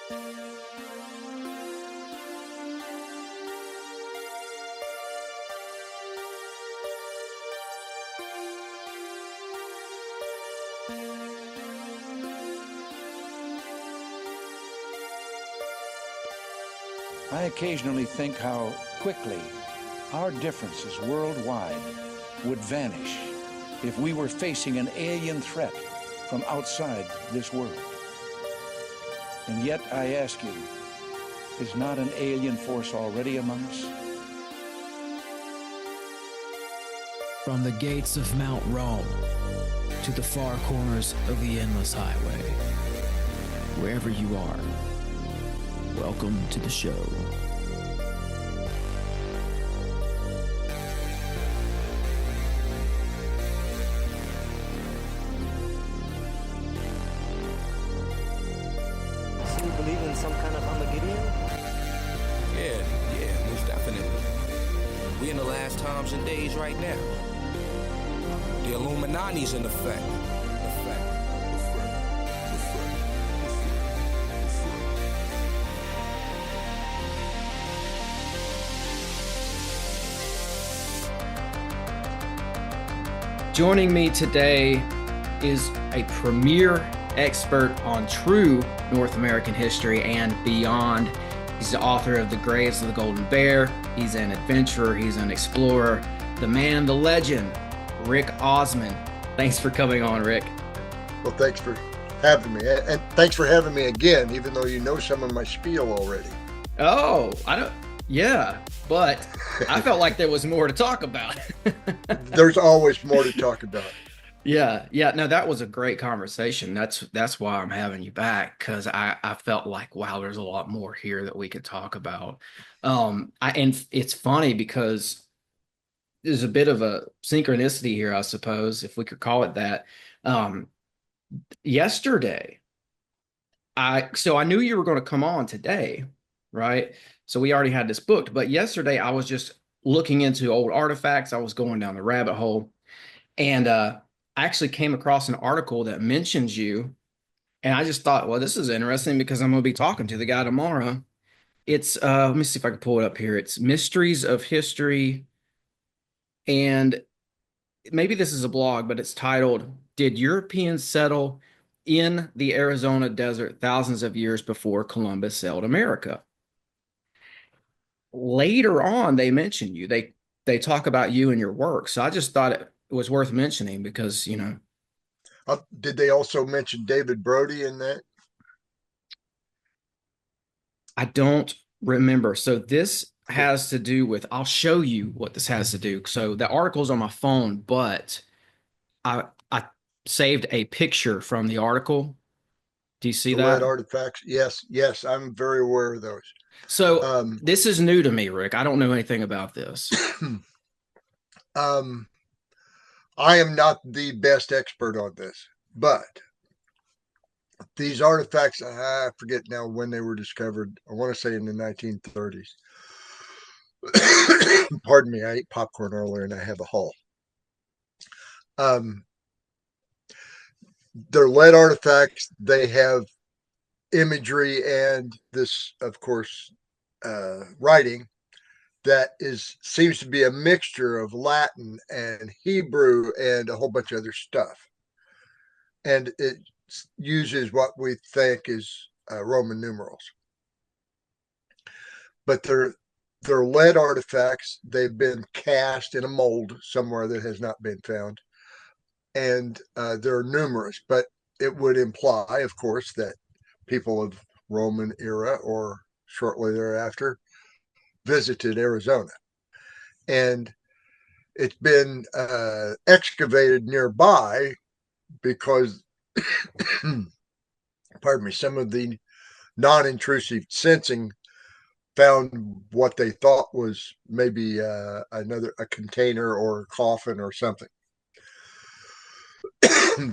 I occasionally think how quickly our differences worldwide would vanish if we were facing an alien threat from outside this world. And yet I ask you, is not an alien force already among us? From the gates of Mount Rome to the far corners of the endless highway, wherever you are, welcome to the show. So you believe in some kind of Armageddon? Yeah, most definitely. We in the last times and days right now. The Illuminati's in effect. Joining me today is a premier expert on true North American history and beyond. He's the author of The Graves of the Golden Bear. He's an adventurer. He's an explorer. The man, the legend, Rick Osmon. Thanks for coming on, Rick. Well, thanks for having me. And thanks for having me again, even though you know some of my spiel already. Oh, yeah, but I felt like there was more to talk about. There's always more to talk about. Yeah. No, that was a great conversation. That's why I'm having you back, because I felt like, wow, there's a lot more here that we could talk about. And it's funny because there's a bit of a synchronicity here, I suppose, if we could call it that. Yesterday, I knew you were going to come on today, right? So we already had this booked, but yesterday I was just looking into old artifacts. I was going down the rabbit hole, and I actually came across an article that mentions you, and I just thought, well, this is interesting because I'm going to be talking to the guy tomorrow. It's let me see if I can pull it up here. It's Mysteries of History, and maybe this is a blog, but it's titled, "Did Europeans Settle in the Arizona Desert Thousands of Years Before Columbus Sailed America?" Later on, they mention you. They talk about you and your work. So I just thought it was worth mentioning because, Did they also mention David Brody in that? I don't remember. So this has to do with, I'll show you what this has to do. So the article's on my phone, but I saved a picture from the article. Do you see The that? lead artifacts? Yes, I'm very aware of those. So this is new to me, Rick. I don't know anything about this. I am not the best expert on this, but these artifacts, I forget now when they were discovered. I want to say in the 1930s. Pardon me, I ate popcorn earlier and I have a haul. They're lead artifacts. They have imagery and this, of course, writing that seems to be a mixture of Latin and Hebrew and a whole bunch of other stuff. And it uses what we think is Roman numerals. But they're lead artifacts. They've been cast in a mold somewhere that has not been found. And they're numerous, but it would imply, of course, that people of Roman era or shortly thereafter visited Arizona. And it's been excavated nearby because, pardon me, some of the non-intrusive sensing found what they thought was maybe a container or a coffin or something.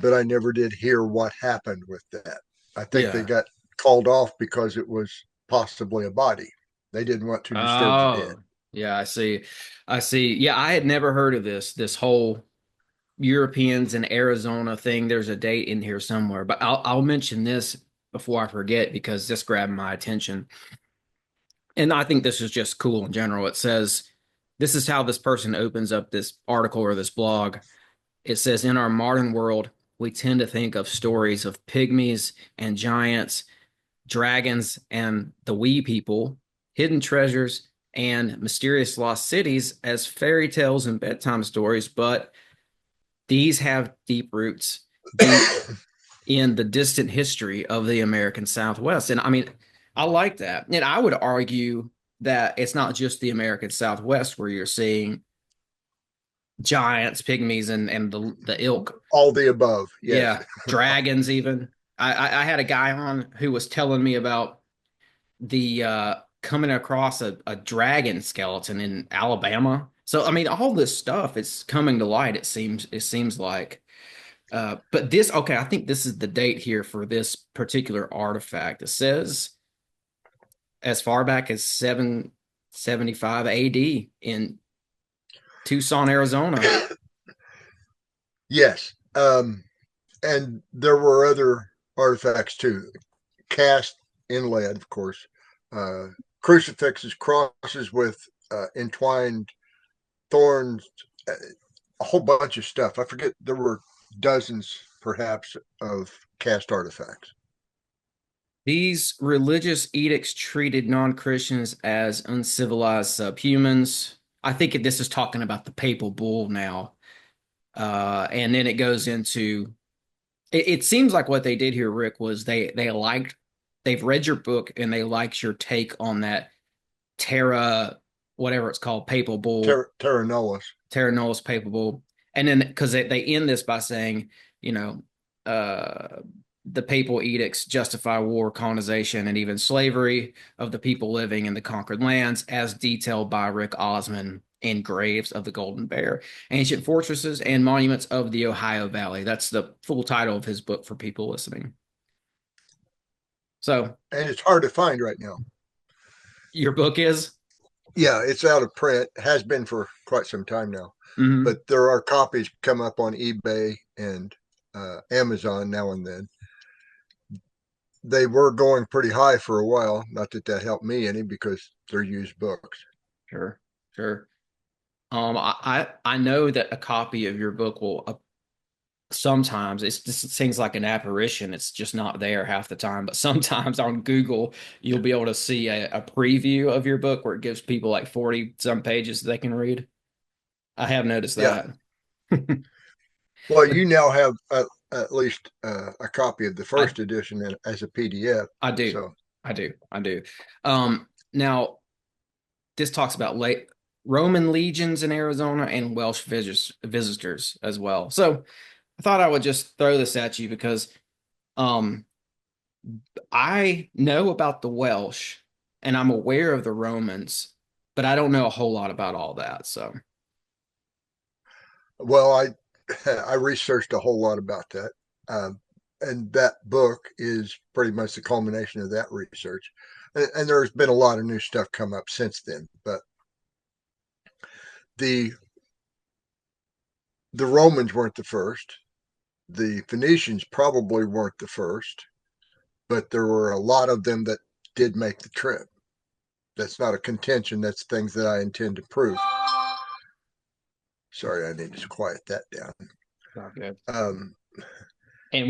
But I never did hear what happened with that. I think they got called off because it was possibly a body. They didn't want to disturb the dead. Yeah, I see. Yeah, I had never heard of this whole Europeans in Arizona thing. There's a date in here somewhere, but I'll mention this before I forget, because this grabbed my attention. And I think this is just cool in general. It says, this is how this person opens up this article or this blog. It says, in our modern world, we tend to think of stories of pygmies and giants, dragons and the wee people, hidden treasures, and mysterious lost cities as fairy tales and bedtime stories, but these have deep roots deep in the distant history of the American Southwest. And I mean, I like that. And I would argue that it's not just the American Southwest where you're seeing giants, pygmies, and the ilk. All the above. Yes. Yeah, dragons even. I had a guy on who was telling me about the coming across a dragon skeleton in Alabama. So I mean, all this stuff is coming to light. It seems like. But this, okay, I think this is the date here for this particular artifact. It says as far back as 775 AD in Tucson, Arizona. Yes. And there were other artifacts too, cast in lead, of course, crucifixes, crosses with entwined thorns, a whole bunch of stuff. I forget, there were dozens perhaps of cast artifacts. These religious edicts treated non-Christians as uncivilized subhumans. I think this is talking about the papal bull now. And then it goes into, it seems like what they did here, Rick, was they've read your book and they liked your take on that whatever it's called, papal bull. Terra Nullius papal bull. And then, because they end this by saying, the papal edicts justify war, colonization, and even slavery of the people living in the conquered lands, as detailed by Rick Osmon in Graves of the Golden Bear, Ancient Fortresses and Monuments of the Ohio Valley. That's the full title of his book for people listening. So, and it's hard to find right now. Your book is? Yeah, it's out of print. Has been for quite some time now. Mm-hmm. But there are copies come up on eBay and Amazon now and then. They were going pretty high for a while. Not that helped me any, because they're used books. Sure. I know that a copy of your book will sometimes, it just seems like an apparition. It's just not there half the time. But sometimes on Google, you'll be able to see a preview of your book where it gives people like 40 some pages they can read. I have noticed that. Yeah. Well, you now have at least a copy of the first edition as a PDF. I do. So. I do. Now, this talks about Roman legions in Arizona and Welsh visitors as well. So I thought I would just throw this at you because I know about the Welsh and I'm aware of the Romans, but I don't know a whole lot about all that. So, well, I researched a whole lot about that. And that book is pretty much the culmination of that research. And there's been a lot of new stuff come up since then. But the Romans weren't the first. The Phoenicians probably weren't the first. But there were a lot of them that did make the trip. That's not a contention. That's things that I intend to prove. Sorry, I need to quiet that down. Okay. And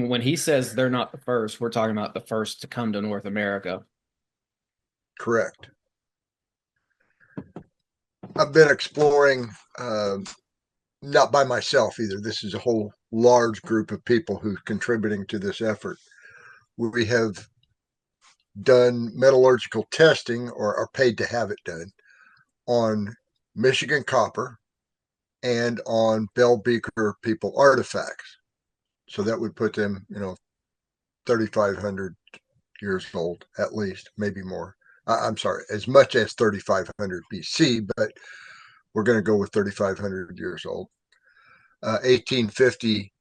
when he says they're not the first, we're talking about the first to come to North America. Correct. I've been exploring, not by myself either. This is a whole large group of people who's contributing to this effort. We have done metallurgical testing, or are paid to have it done, on Michigan copper and on Bell Beaker people artifacts. So that would put them, 3,500 years old, at least, maybe more. I'm sorry, as much as 3,500 BC, but we're going to go with 3,500 years old. 1850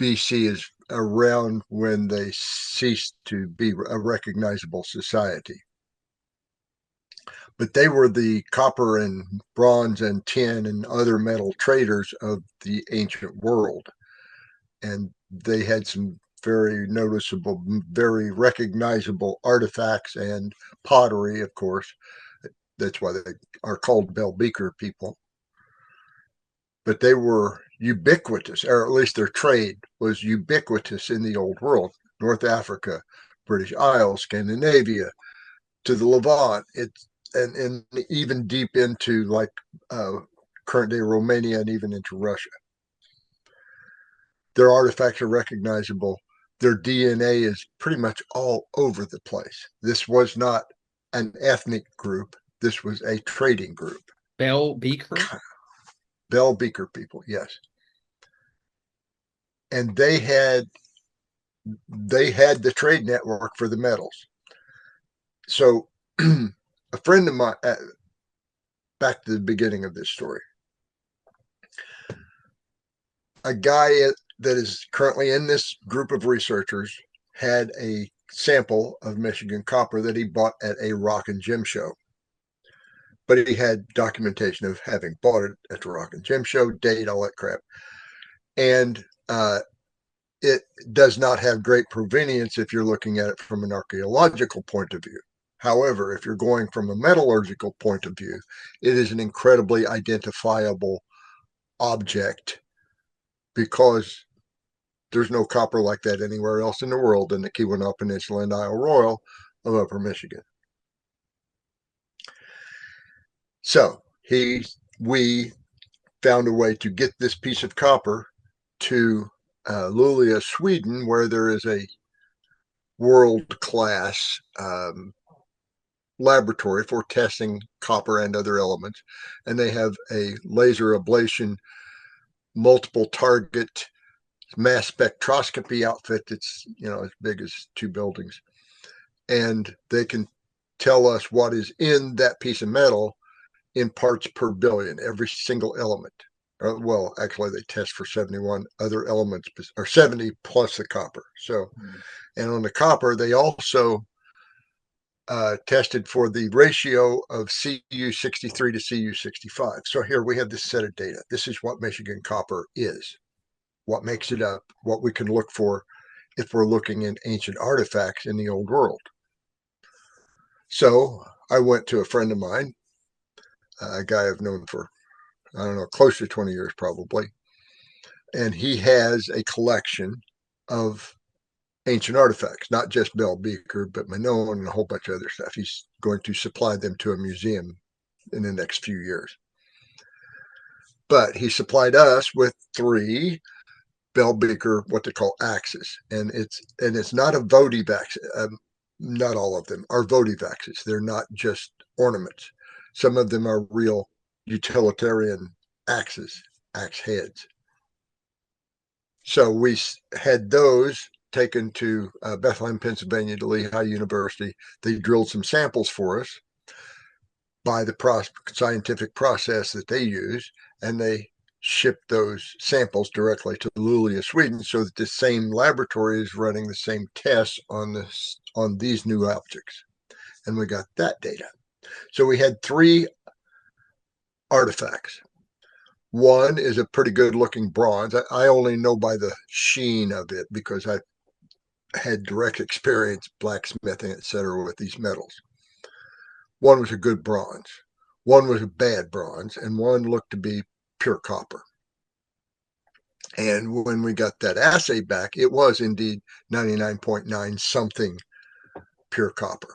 BC is around when they ceased to be a recognizable society. But they were the copper and bronze and tin and other metal traders of the ancient world. And they had some very noticeable, very recognizable artifacts and pottery, of course. That's why they are called Bell Beaker people. But they were ubiquitous, or at least their trade was ubiquitous in the old world. North Africa, British Isles, Scandinavia, to the Levant, and even deep into like current day Romania and even into Russia. Their artifacts are recognizable. Their DNA is pretty much all over the place. This was not an ethnic group. This was a trading group. Bell Beaker? Bell Beaker people, yes. And they had the trade network for the metals. So a friend of mine, back to the beginning of this story, a guy that is currently in this group of researchers had a sample of Michigan copper that he bought at a rock and gem show. But he had documentation of having bought it at the rock and gem show, date, all that crap. And it does not have great provenience if you're looking at it from an archaeological point of view. However, if you're going from a metallurgical point of view, it is an incredibly identifiable object because there's no copper like that anywhere else in the world than the Keweenaw Peninsula and Isle Royale of Upper Michigan. So we found a way to get this piece of copper to Luleå, Sweden, where there is a world-class laboratory for testing copper and other elements, and they have a laser ablation multiple target mass spectroscopy outfit that's as big as 2 buildings, and they can tell us what is in that piece of metal in parts per billion, every single element. Well, actually, they test for 71 other elements, or 70 plus the copper. So, and on the copper, they also tested for the ratio of Cu63 to Cu65. So here we have this set of data. This is what Michigan copper is, what makes it up, what we can look for if we're looking in ancient artifacts in the old world. So I went to a friend of mine, a guy I've known for, I don't know, close to 20 years probably. And he has a collection of ancient artifacts, not just Bell Beaker, but Minoan and a whole bunch of other stuff. He's going to supply them to a museum in the next few years. But he supplied us with 3 Bell Beaker, what they call axes. And it's not a votive axe. Not all of them are votive axes. They're not just ornaments. Some of them are real utilitarian axes, axe heads. So we had those taken to Bethlehem, Pennsylvania, to Lehigh University. They drilled some samples for us by the scientific process that they use, and they shipped those samples directly to Luleå, Sweden, so that the same laboratory is running the same tests on these new objects. And we got that data. So we had 3 artifacts. One is a pretty good looking bronze. I only know by the sheen of it because I had direct experience blacksmithing, etc., with these metals. One was a good bronze, one was a bad bronze, and one looked to be pure copper. And when we got that assay back, it was indeed 99.9 something pure copper,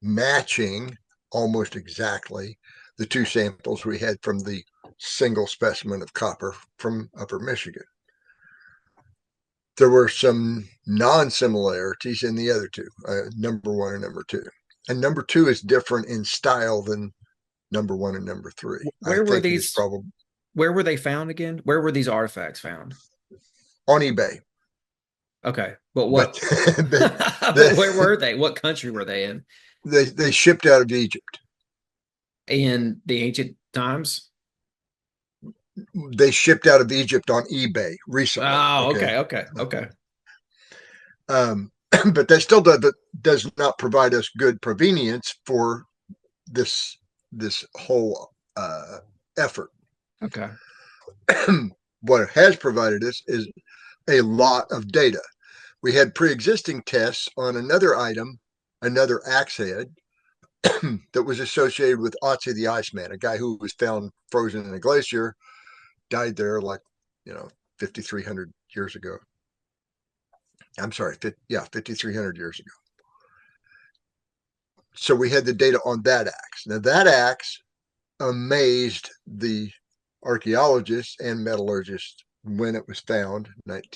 matching almost exactly the 2 samples we had from the single specimen of copper from Upper Michigan. There were some non-similarities in the other 2, number 1 and number 2. And number 2 is different in style than number 1 and number 3. Where were these? Where were they found again? Where were these artifacts found? On eBay. Okay, but what? Where were they? What country were they in? They shipped out of Egypt. In the ancient times? They shipped out of Egypt on eBay recently. Oh, okay. But that still does not provide us good provenience for this whole effort. Okay. What it has provided us is a lot of data. We had pre-existing tests on another item, another axe head that was associated with Otzi the Iceman, a guy who was found frozen in a glacier, died there 5,300 years ago. I'm sorry, 5,300 years ago. So we had the data on that axe. Now that axe amazed the archaeologists and metallurgists when it was found, maybe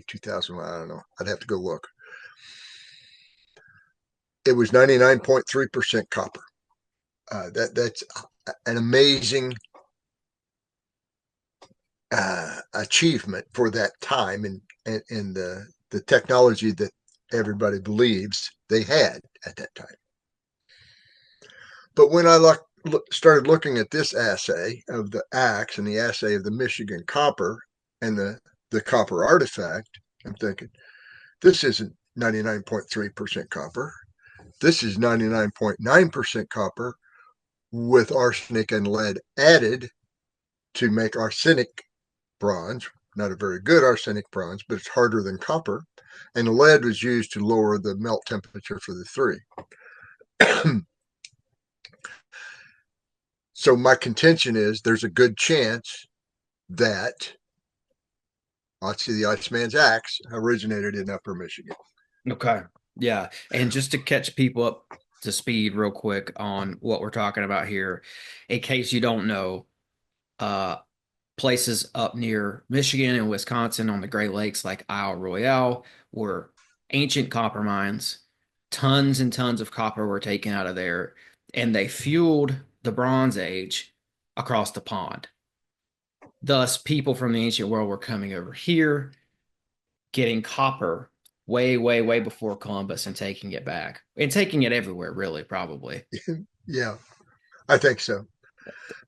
2000, I don't know. I'd have to go look. It was 99.3% copper. That's an amazing achievement for that time and the technology that everybody believes they had at that time. But when I started looking at this assay of the axe and the assay of the Michigan copper and the copper artifact, I'm thinking, this isn't 99.3% copper. This is 99.9% copper with arsenic and lead added to make arsenic bronze. Not a very good arsenic bronze, but it's harder than copper. And lead was used to lower the melt temperature for the three. So my contention is there's a good chance that Otzi the Iceman's axe originated in Upper Michigan. Okay. Yeah. And just to catch people up to speed real quick on what we're talking about here, in case you don't know, places up near Michigan and Wisconsin on the Great Lakes like Isle Royale were ancient copper mines. Tons and tons of copper were taken out of there, and they fueled the Bronze Age across the pond. Thus, people from the ancient world were coming over here, getting copper way, way, way before Columbus and taking it back. And taking it everywhere, really, probably. Yeah, I think so.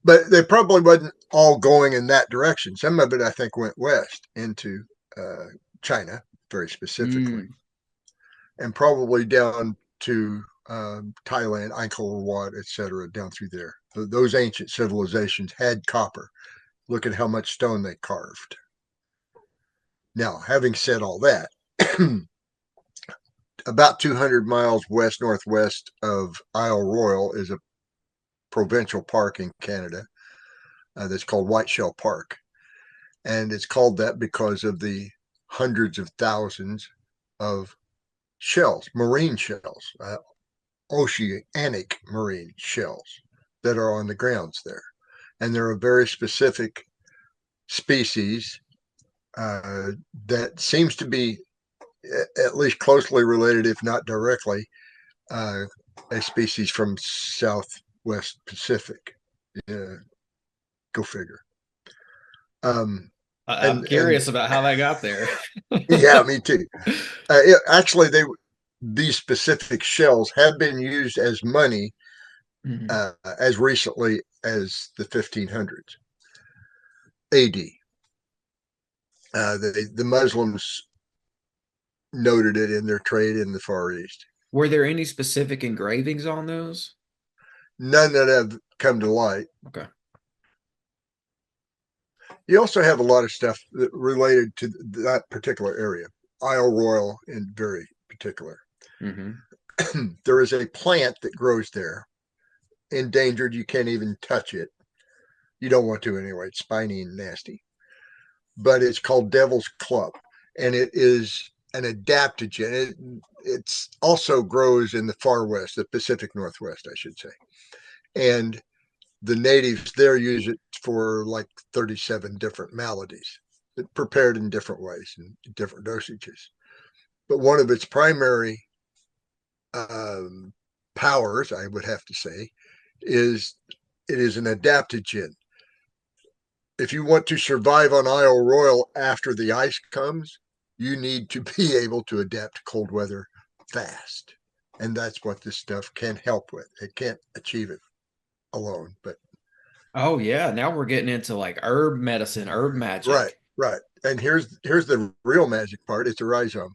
But they probably wasn't all going in that direction. Some of it, I think, went west into China, very specifically, and probably down to Thailand, Angkor Wat, etc., down through there. Those ancient civilizations had copper. Look at how much stone they carved. Now, having said all that, about 200 miles west-northwest of Isle Royale is a provincial park in Canada that's called Whiteshell Park. And it's called that because of the hundreds of thousands of shells, marine shells, oceanic marine shells that are on the grounds there. And they're a very specific species that seems to be at least closely related, if not directly, a species from Southwest Pacific. Go figure. I'm curious about how they got there. Yeah, me too. Actually, these specific shells have been used as money as recently as the 1500s AD. The Muslims noted it in their trade in the Far East. Were there any specific engravings on those? None that have come to light. Okay. You also have a lot of stuff related to that particular area, Isle Royale in very particular. There is a plant that grows there, endangered. You can't even touch it. You don't want to anyway. It's spiny and nasty. But it's called Devil's Club, and it is an adaptogen. It also grows in the far west, the Pacific Northwest, I should say. And the natives there use it for like 37 different maladies, prepared in different ways and different dosages. But one of its primary powers, I would have to say, is it is an adaptogen. If you want to survive on Isle Royale after the ice comes, you need to be able to adapt to cold weather fast. And that's what this stuff can help with. It can't achieve it alone, but oh yeah, now we're getting into like herb medicine, herb magic. Right. And here's the real magic part. It's a rhizome.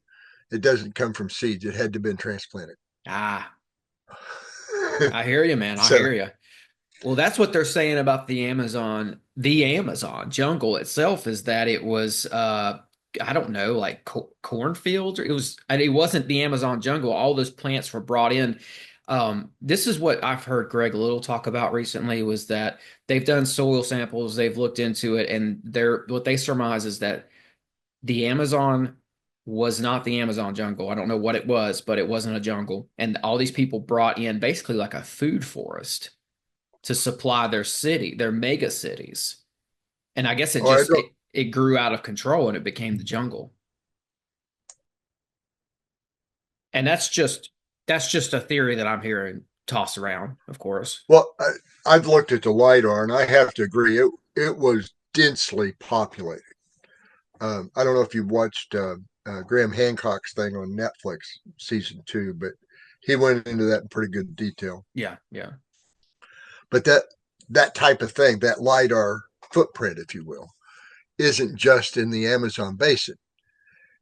It doesn't come from seeds. It had to have been transplanted. I hear you, man. I hear you. Well, that's what they're saying about the Amazon jungle itself, is that it was I don't know, like cornfields, or it wasn't the Amazon jungle. All those plants were brought in. This is what I've heard Greg Little talk about recently, was that they've done soil samples, they've looked into it, and what they surmise is that the Amazon was not the Amazon jungle. I don't know what it was, but it wasn't a jungle. And all these people brought in basically like a food forest to supply their city, their mega cities. And I guess Oh, I don't, it grew out of control and it became the jungle. And that's just a theory that I'm hearing tossed around, of course. well, I've looked at the LiDAR and I have to agree, it was densely populated. I don't know if you've watched Graham Hancock's thing on Netflix, season 2, but he went into that in pretty good detail. Yeah, yeah. But that type of thing, that LiDAR footprint, if you will, isn't just in the Amazon basin.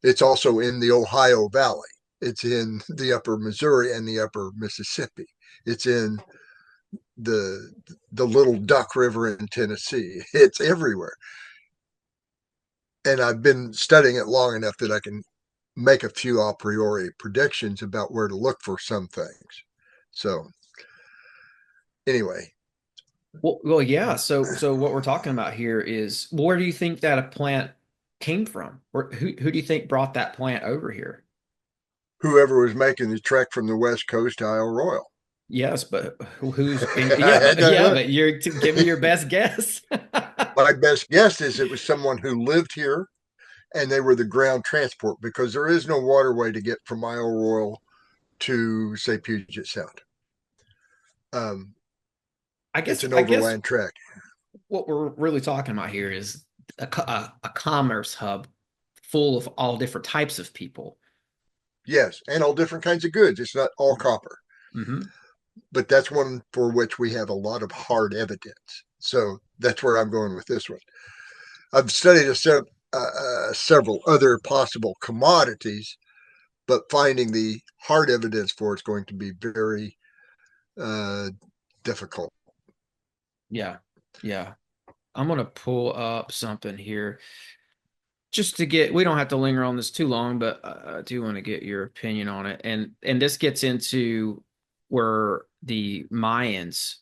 It's also in the Ohio Valley. It's in the upper Missouri and the upper Mississippi. It's in the Little Duck River in Tennessee. It's everywhere. And I've been studying it long enough that I can make a few a priori predictions about where to look for some things. So anyway, Well, yeah. So what we're talking about here is, where do you think that a plant came from? Who do you think brought that plant over here? whoever was making the trek from the West Coast to Isle Royal. Yes, but who's I had to yeah, look. but give me your best guess. My best guess is it was someone who lived here and they were the ground transport, because there is no waterway to get from Isle Royal to, say, Puget Sound. It's an I guess overland trek. what we're really talking about here is a commerce hub full of all different types of people. Yes, and all different kinds of goods. It's not all copper, Mm-hmm. but that's one for which we have a lot of hard evidence. So that's where I'm going with this one. I've studied several other possible commodities, but finding the hard evidence for it's going to be very uh, difficult. Yeah, yeah. I'm gonna pull up something here just to get. We don't have to linger on this too long, but I do want to get your opinion on it. And this gets into where the Mayans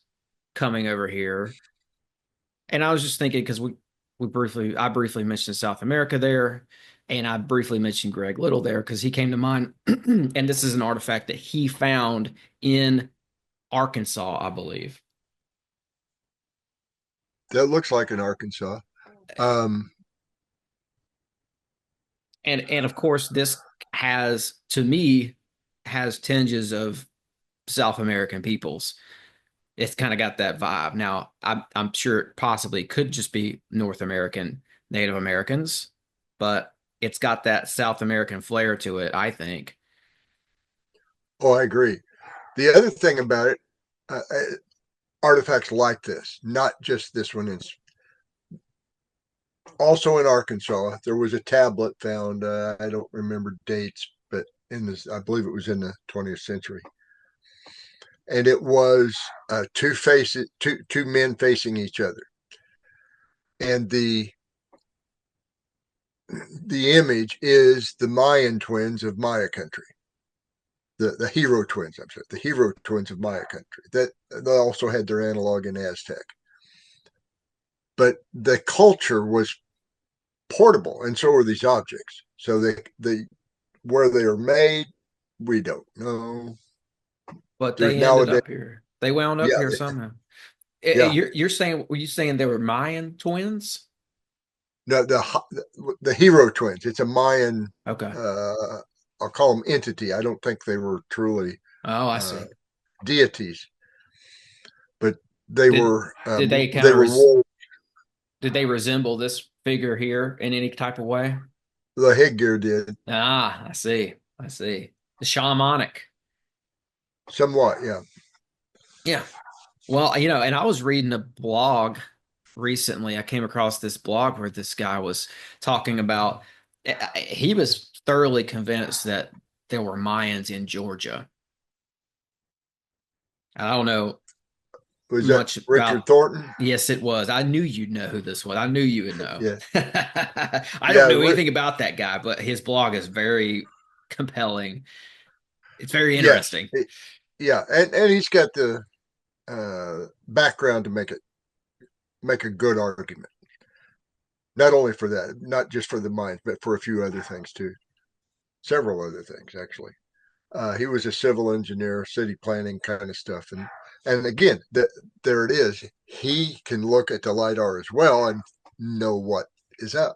coming over here. And I was just thinking, because I briefly mentioned South America there, and I briefly mentioned Greg Little there because he came to mind. And this is an artifact that he found in Arkansas, I believe. That looks like an Arkansas. Um, And of course, this has, to me, has tinges of South American peoples. It's kind of got that vibe. Now, I'm sure it possibly could just be North American Native Americans, but it's got that South American flair to it, I think. oh, I agree. The other thing about it, artifacts like this, not just this one, is also in Arkansas. There was a tablet found. I don't remember dates, but in this, I believe it was in the 20th century, and it was two men facing each other, and the image is the Mayan twins of Maya country. The hero twins, I'm sorry, the hero twins of Maya country. That they also had their analog in Aztec. But the culture was portable, and so are these objects. So they where they are made, we don't know. But There's they ended nowadays, up here. They wound up yeah, here somehow. yeah. You're saying, were you saying they were Mayan twins? No, the hero twins. It's a Mayan. Okay. I'll call them entity. I don't think they were truly Oh, I uh, see. deities, but they Did were did they kind they of were wolves. did they resemble this figure here in any type of way? The headgear did Ah, I see. I see. The shamanic. somewhat, yeah. Yeah. Well, and I was reading a blog recently. I came across this blog where this guy was talking about, he was thoroughly convinced that there were Mayans in Georgia. I don't know. Was that much Richard about. Thornton? Yes, it was. I knew you'd know who this was. I knew you would know. Yeah. I don't Yeah. know anything about that guy, but his blog is very compelling. It's very Yes. interesting. Yeah. And he's got the background to make a good argument. Not only for that, not just for the mines, but for a few other things too. Several other things, actually. He was a civil engineer, city planning kind of stuff. And again, there it is. He can look at the LiDAR as well and know what is up.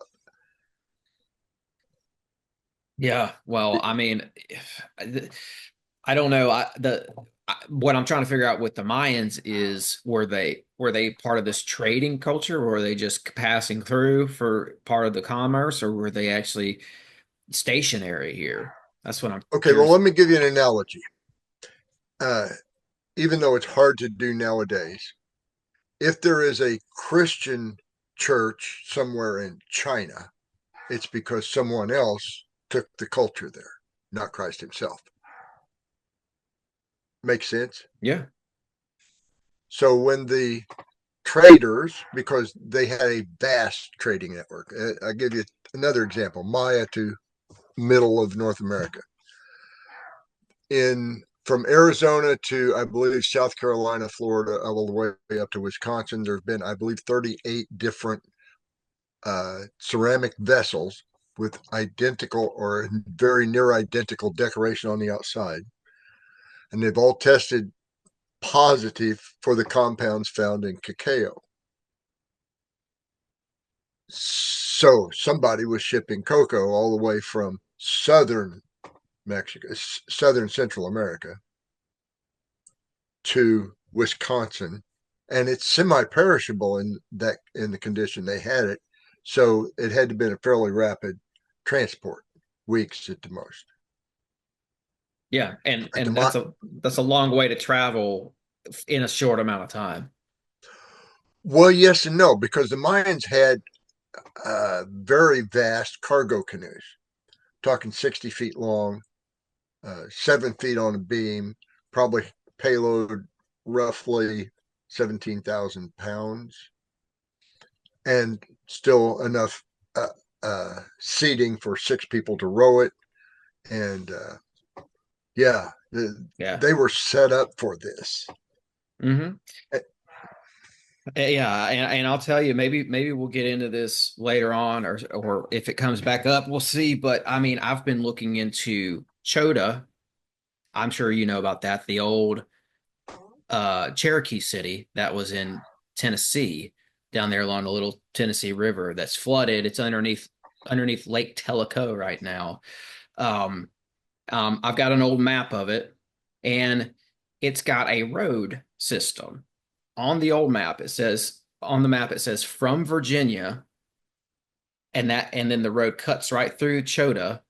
Yeah. Well, I mean, I don't know. What I'm trying to figure out with the Mayans is were they part of this trading culture, or were they just passing through for part of the commerce, or were they actually stationary here? That's what I'm Okay, well, curious. let me give you an analogy. Even though it's hard to do nowadays, if there is a Christian church somewhere in China, it's because someone else took the culture there, not Christ himself. Makes sense? Yeah. So when the traders, because they had a vast trading network, I'll give you another example, Maya to middle of North America. From Arizona to, I believe, South Carolina, Florida, all the way up to Wisconsin, there's been, I believe, 38 different ceramic vessels with identical or very near identical decoration on the outside. And they've all tested positive for the compounds found in cacao. So somebody was shipping cocoa all the way from southern Mexico, southern Central America to Wisconsin, and it's semi-perishable in the condition they had it. So it had to have been a fairly rapid transport, weeks at the most. Yeah, and At the that's a long way to travel in a short amount of time. Well, yes and no, because the Mayans had very vast cargo canoes, talking 60 feet long, 7 feet on a beam, probably payload roughly 17,000 pounds, and still enough seating for 6 people to row it. And yeah, Yeah. they were set up for this. Mm-hmm. Uh, Yeah, and I'll tell you, maybe we'll get into this later on, or if it comes back up, we'll see. But I mean, I've been looking into Chota. I'm sure you know about that, the old Cherokee city that was in Tennessee, down there along the little Tennessee River that's flooded. It's underneath Lake Tellico right now. Um, I've got an old map of it, and it's got a road system. On the old map, it says from Virginia, and then the road cuts right through Chota,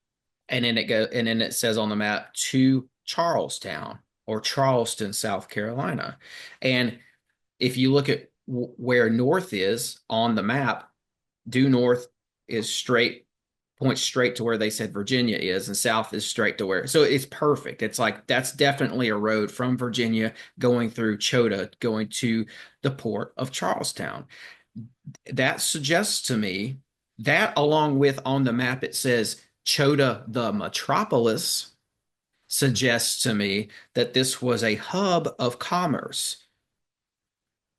and then it says on the map to Charlestown or Charleston, South Carolina. And if you look at where north is on the map, due north is points straight to where they said Virginia is, and south is straight to where. So it's perfect. It's like that's definitely a road from Virginia going through Chota, going to the port of Charlestown. That suggests to me that, along with on the map it says Chota the metropolis, suggests to me that this was a hub of commerce.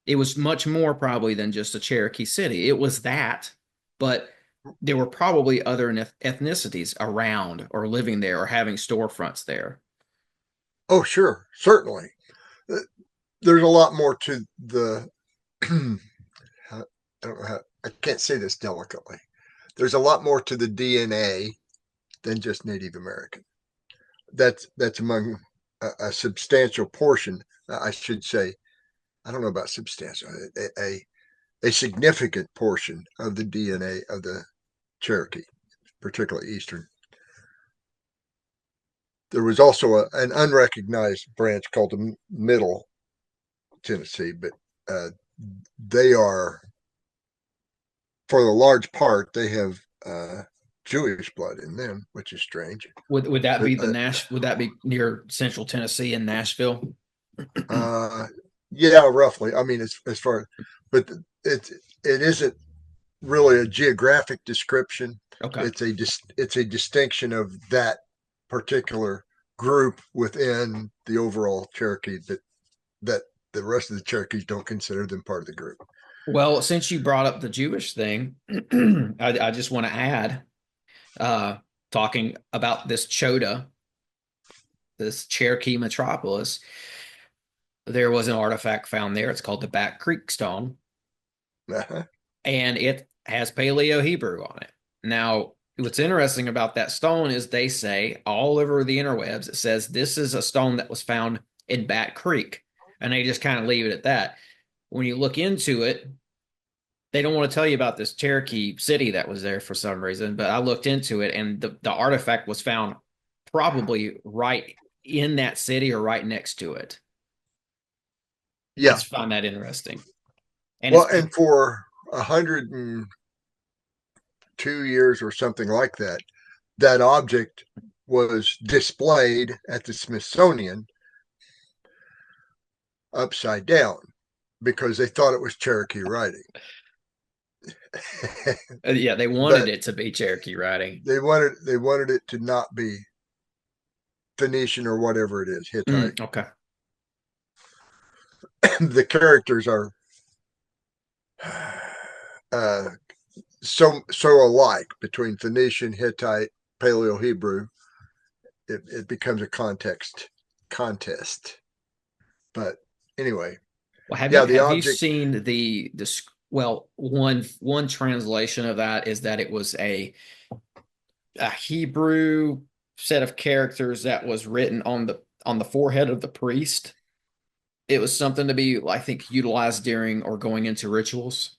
It was much more probably than just a Cherokee city. It was that, but there were probably other ethnicities around or living there or having storefronts there. Oh, sure, certainly. There's a lot more to the. I don't know how, I can't say this delicately. There's a lot more to the DNA than just Native American. That's among a substantial portion, I should say. I don't know about substantial, a significant portion of the DNA of the Cherokee, particularly Eastern. There was also an unrecognized branch called the Middle Tennessee, but they are, for the large part, they have Jewish blood in them, which is strange. Would that be would that be near Central Tennessee in Nashville? Yeah, roughly. I mean, as far, but it isn't really a geographic description. Okay. It's a distinction of that particular group within the overall Cherokee that the rest of the Cherokees don't consider them part of the group. Well, since you brought up the Jewish thing, I just want to add, uh, talking about this Chota, this Cherokee metropolis, there was an artifact found there. It's called the Back Creek Stone, Uh-huh. and it has Paleo-Hebrew on it. Now, what's interesting about that stone is they say all over the interwebs, it says this is a stone that was found in Bat Creek, and they just kind of leave it at that. When you look into it, they don't want to tell you about this Cherokee city that was there for some reason, but I looked into it, and the artifact was found probably right in that city or right next to it. I Yeah. just find that interesting. And Well, it's and for 102 years or something like that, that object was displayed at the Smithsonian upside down because they thought it was Cherokee writing. yeah, they wanted it to be Cherokee writing. They wanted it to not be Phoenician or whatever it is, Hittite. Okay. The characters are uh, so alike between Phoenician, Hittite, Paleo-Hebrew. It becomes a contest. But anyway, Well, have yeah, you seen the well, one translation of that is that it was a Hebrew set of characters that was written on the forehead of the priest. It was something to be, I think, utilized during or going into rituals.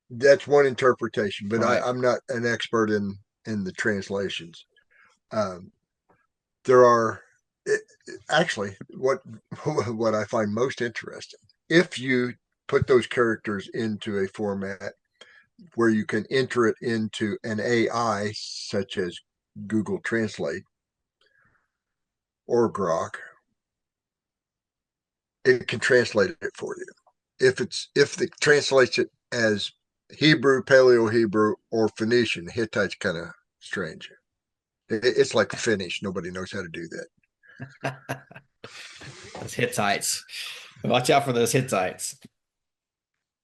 that's one interpretation, but Right. I'm not an expert in the translations. Um, there are actually what I find most interesting. If you put those characters into a format where you can enter it into an AI such as Google Translate or Grok, it can translate it for you. If it translates it as Hebrew, Paleo-Hebrew, or Phoenician, Hittite's kind of strange. It's like Finnish. Nobody knows how to do that. Those Hittites. Watch out for those Hittites.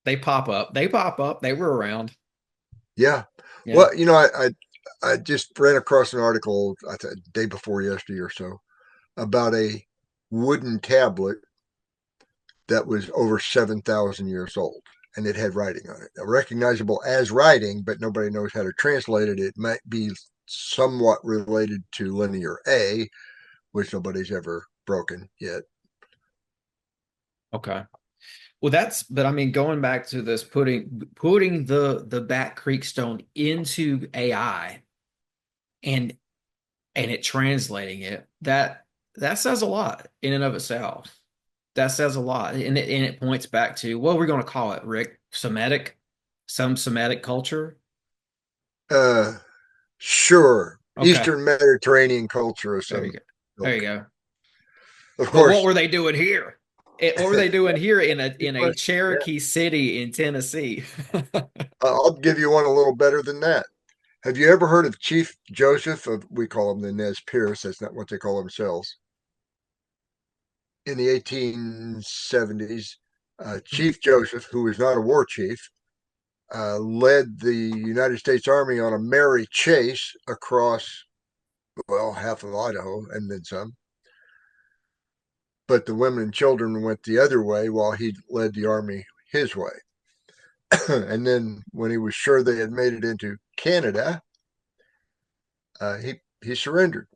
They pop up. They pop up. They were around. Yeah. Yeah. Well, I just ran across an article the day before yesterday or so about a wooden tablet that was over 7,000 years old, and it had writing on it, recognizable as writing, but nobody knows how to translate it. It might be somewhat related to Linear A, which nobody's ever broken yet. Okay. Well, but I mean, going back to this, putting the Bat Creek Stone into AI and it translating it, that says a lot in and of itself. That says a lot, and it points back to what we're going to call it, Rick, some Semitic culture. Sure. Okay, Eastern Mediterranean culture or there you some go. There you ilk. go. Of But what course. were they doing here? What were they doing here in a Yeah. Cherokee city in Tennessee? I'll give you one a little better than that. Have you ever heard of Chief Joseph? We call him the Nez Perce. That's not what they call themselves. In the 1870s, Chief Joseph, who was not a war chief, led the United States Army on a merry chase across, well, half of Idaho and then some. But the women and children went the other way while he led the army his way. And then when he was sure they had made it into Canada, he surrendered.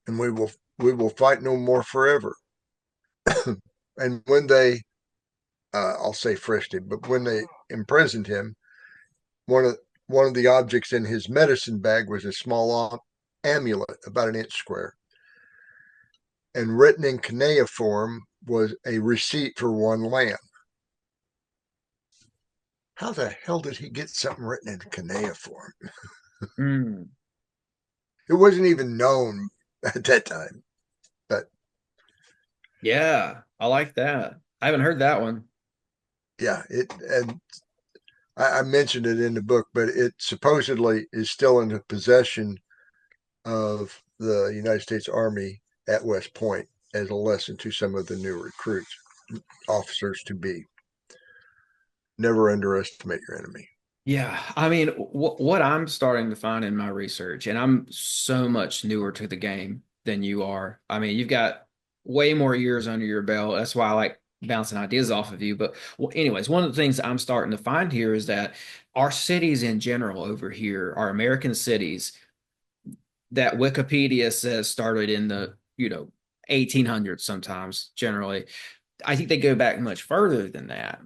And we will fight no more forever. And when they, I'll say frisked him, but when they imprisoned him, one of the objects in his medicine bag was a small amulet, about an inch square, and written in cuneiform was a receipt for one lamb. How the hell did he get something written in cuneiform? Mm. It wasn't even known at that time. But Yeah, I like that. I haven't heard that one. Yeah, and I mentioned it in the book, but it supposedly is still in the possession of the United States Army at West Point as a lesson to some of the new recruits, officers to be. Never underestimate your enemy. Yeah, I mean, what I'm starting to find in my research, and I'm so much newer to the game than you are. I mean, you've got way more years under your belt. That's why I like bouncing ideas off of you. But well, anyways, one of the things I'm starting to find here is that our cities in general over here, our American cities, that Wikipedia says started in the 1800s sometimes generally. I think they go back much further than that.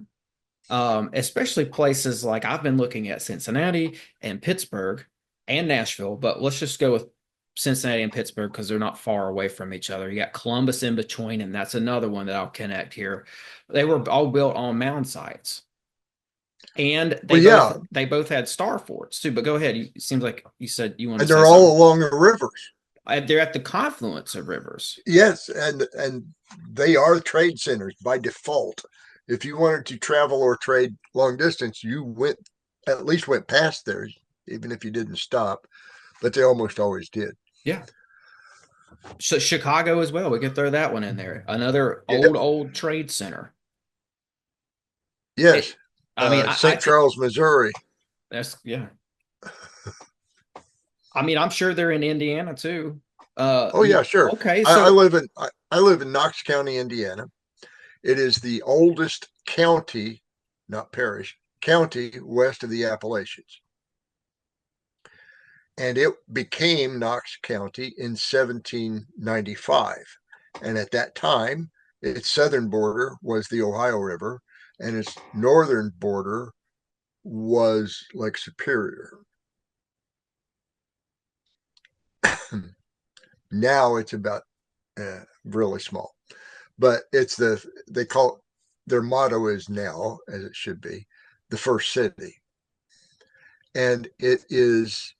Especially places like I've been looking at Cincinnati and Pittsburgh and Nashville, but let's just go with Cincinnati and Pittsburgh because they're not far away from each other. You got Columbus in between, and that's another one that I'll connect here. They were all built on mound sites, and Well, yeah, they both had star forts too. But go ahead. It seems like you said you want and to say they're all something. along the rivers. They're at the confluence of rivers. Yes, and they are trade centers by default. If you wanted to travel or trade long distance, you went at least went past there, even if you didn't stop. But they almost always did. Yeah. So Chicago as well. We could throw that one in there. Another Yep. old trade center. Yes, It, I mean, I St. think Charles, Missouri. that's yeah. I mean, I'm sure they're in Indiana too. Oh yeah, sure. Okay, I so live in I live in Knox County, Indiana. It is the oldest county, not parish, county west of the Appalachians. And it became Knox County in 1795. And at that time, its southern border was the Ohio River, and its northern border was Lake Superior. Now it's about really small, but it's they call it, their motto is now, as it should be, the first city. And it was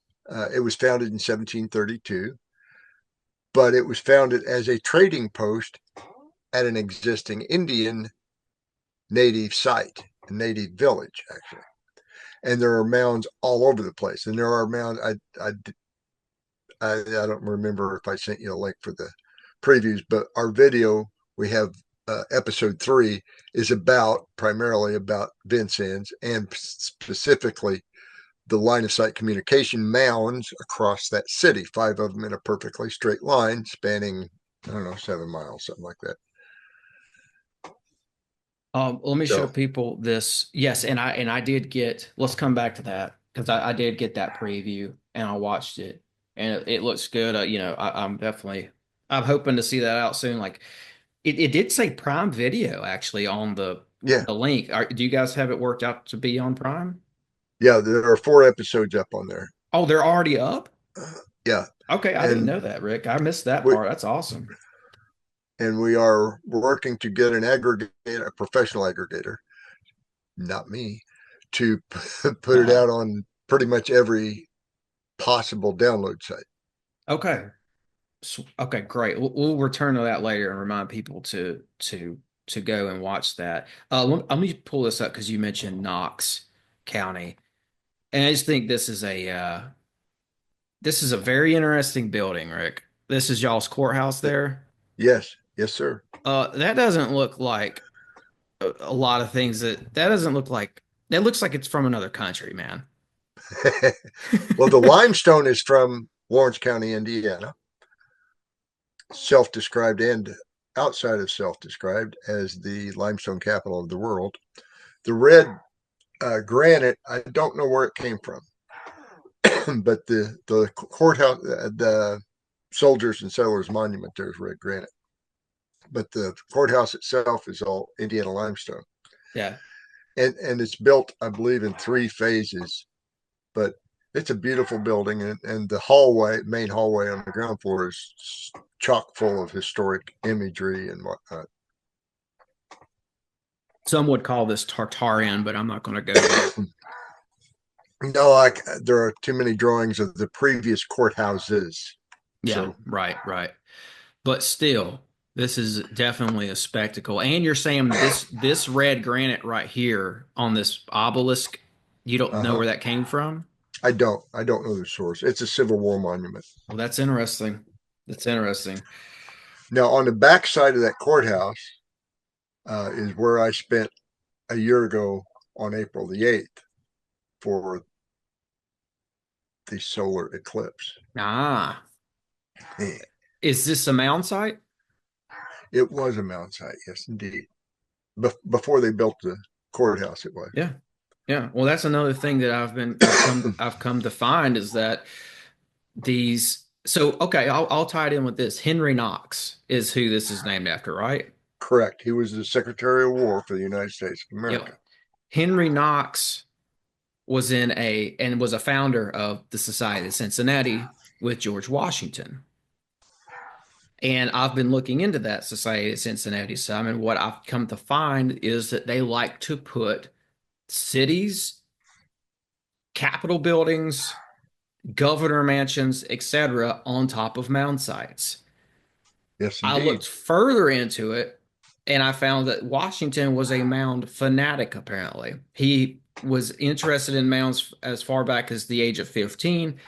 founded in 1732, but it was founded as a trading post at an existing Indian native site, a native village, actually. And there are mounds all over the place. And there are mounds. I don't remember if I sent you a link for the previews, but our video we have episode 3 is primarily about Vincennes and specifically the line of sight communication mounds across that city, 5 of them in a perfectly straight line spanning, I don't know, 7 miles, something like that. let me show So, people this. Yes, and I did get. Let's come back to that because I did get that preview and I watched it and it looks good. I'm hoping to see that out soon. Like it did say Prime Video actually on yeah. the link. Do you guys have it worked out to be on Prime? Yeah, there are 4 episodes up on there. Oh, they're already up? Yeah. Okay, I didn't And know that, Rick. I missed that we, part. That's awesome. and we are working to get an aggregator, a professional aggregator, not me, to put it out on pretty much every possible download site. Okay. Okay, great. We'll return to that later and remind people to go and watch that. Let me pull this up because you mentioned Knox County, and I just think this is a very interesting building, Rick. This is y'all's courthouse there. Yes, yes, sir. That doesn't look like a lot of things that doesn't look like that looks like it's from another country, man. Well, the limestone is from Lawrence County, Indiana, self-described and outside of self-described as the limestone capital of the world. The red granite, I don't know where it came from, but the courthouse, the soldiers and settlers monument, there's red granite, but the courthouse itself is all Indiana limestone, Yeah. and it's built, I believe, in 3 phases. But it's a beautiful building, and the main hallway on the ground floor is chock full of historic imagery and whatnot. Some would call this Tartarian, but I'm not going to go there. No, there are too many drawings of the previous courthouses. Yeah, So, right. But still, This is definitely a spectacle. And you're saying this red granite right here on this obelisk, you don't know Uh-huh. where that came from? I don't know the source. It's a Civil War monument. Well, that's interesting. That's interesting. Now, on the back side of that courthouse is where I spent a year ago on April the 8th for the solar eclipse. Ah, Eh, is this a mound site? It was a mound site, yes, indeed. Before they built the courthouse, it was. Yeah. Yeah. Well, that's another thing that I've come to find is that these so okay, I'll tie it in with this. Henry Knox is who this is named after, right? Correct. He was the Secretary of War for the United States of America. Yep. Henry Knox was a founder of the Society of Cincinnati with George Washington. And I've been looking into that Society of Cincinnati some, and what I've come to find is that they like to put cities, capitol buildings, governor mansions, etc., on top of mound sites. Yes, I indeed. looked further into it and I found that Washington was a mound fanatic, apparently. He was interested in mounds as far back as the age of 15.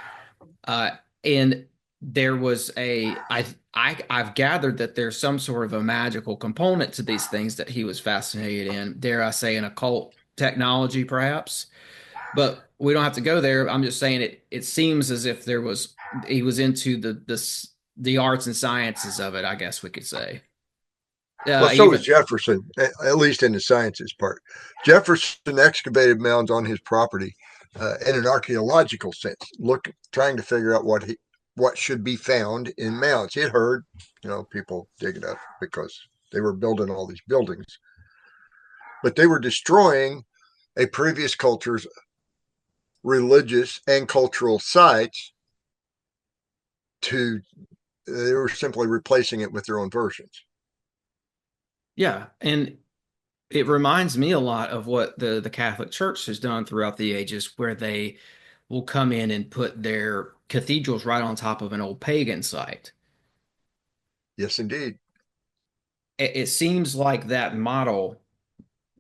And there was I've gathered that there's some sort of a magical component to these things that he was fascinated in, dare I say, an occult technology, perhaps. But we don't have to go there. I'm just saying it seems as if he was into the arts and sciences of it, I guess we could say. Well, so was Even Jefferson, at least in the sciences part. Jefferson excavated mounds on his property in an archaeological sense, trying to figure out what should be found in mounds. He had heard, people dig it up because they were building all these buildings, but they were destroying a previous culture's religious and cultural sites they were simply replacing it with their own versions. yeah, and it reminds me a lot of what the Catholic Church has done throughout the ages, where they will come in and put their cathedrals right on top of an old pagan site. Yes, indeed. It seems like that model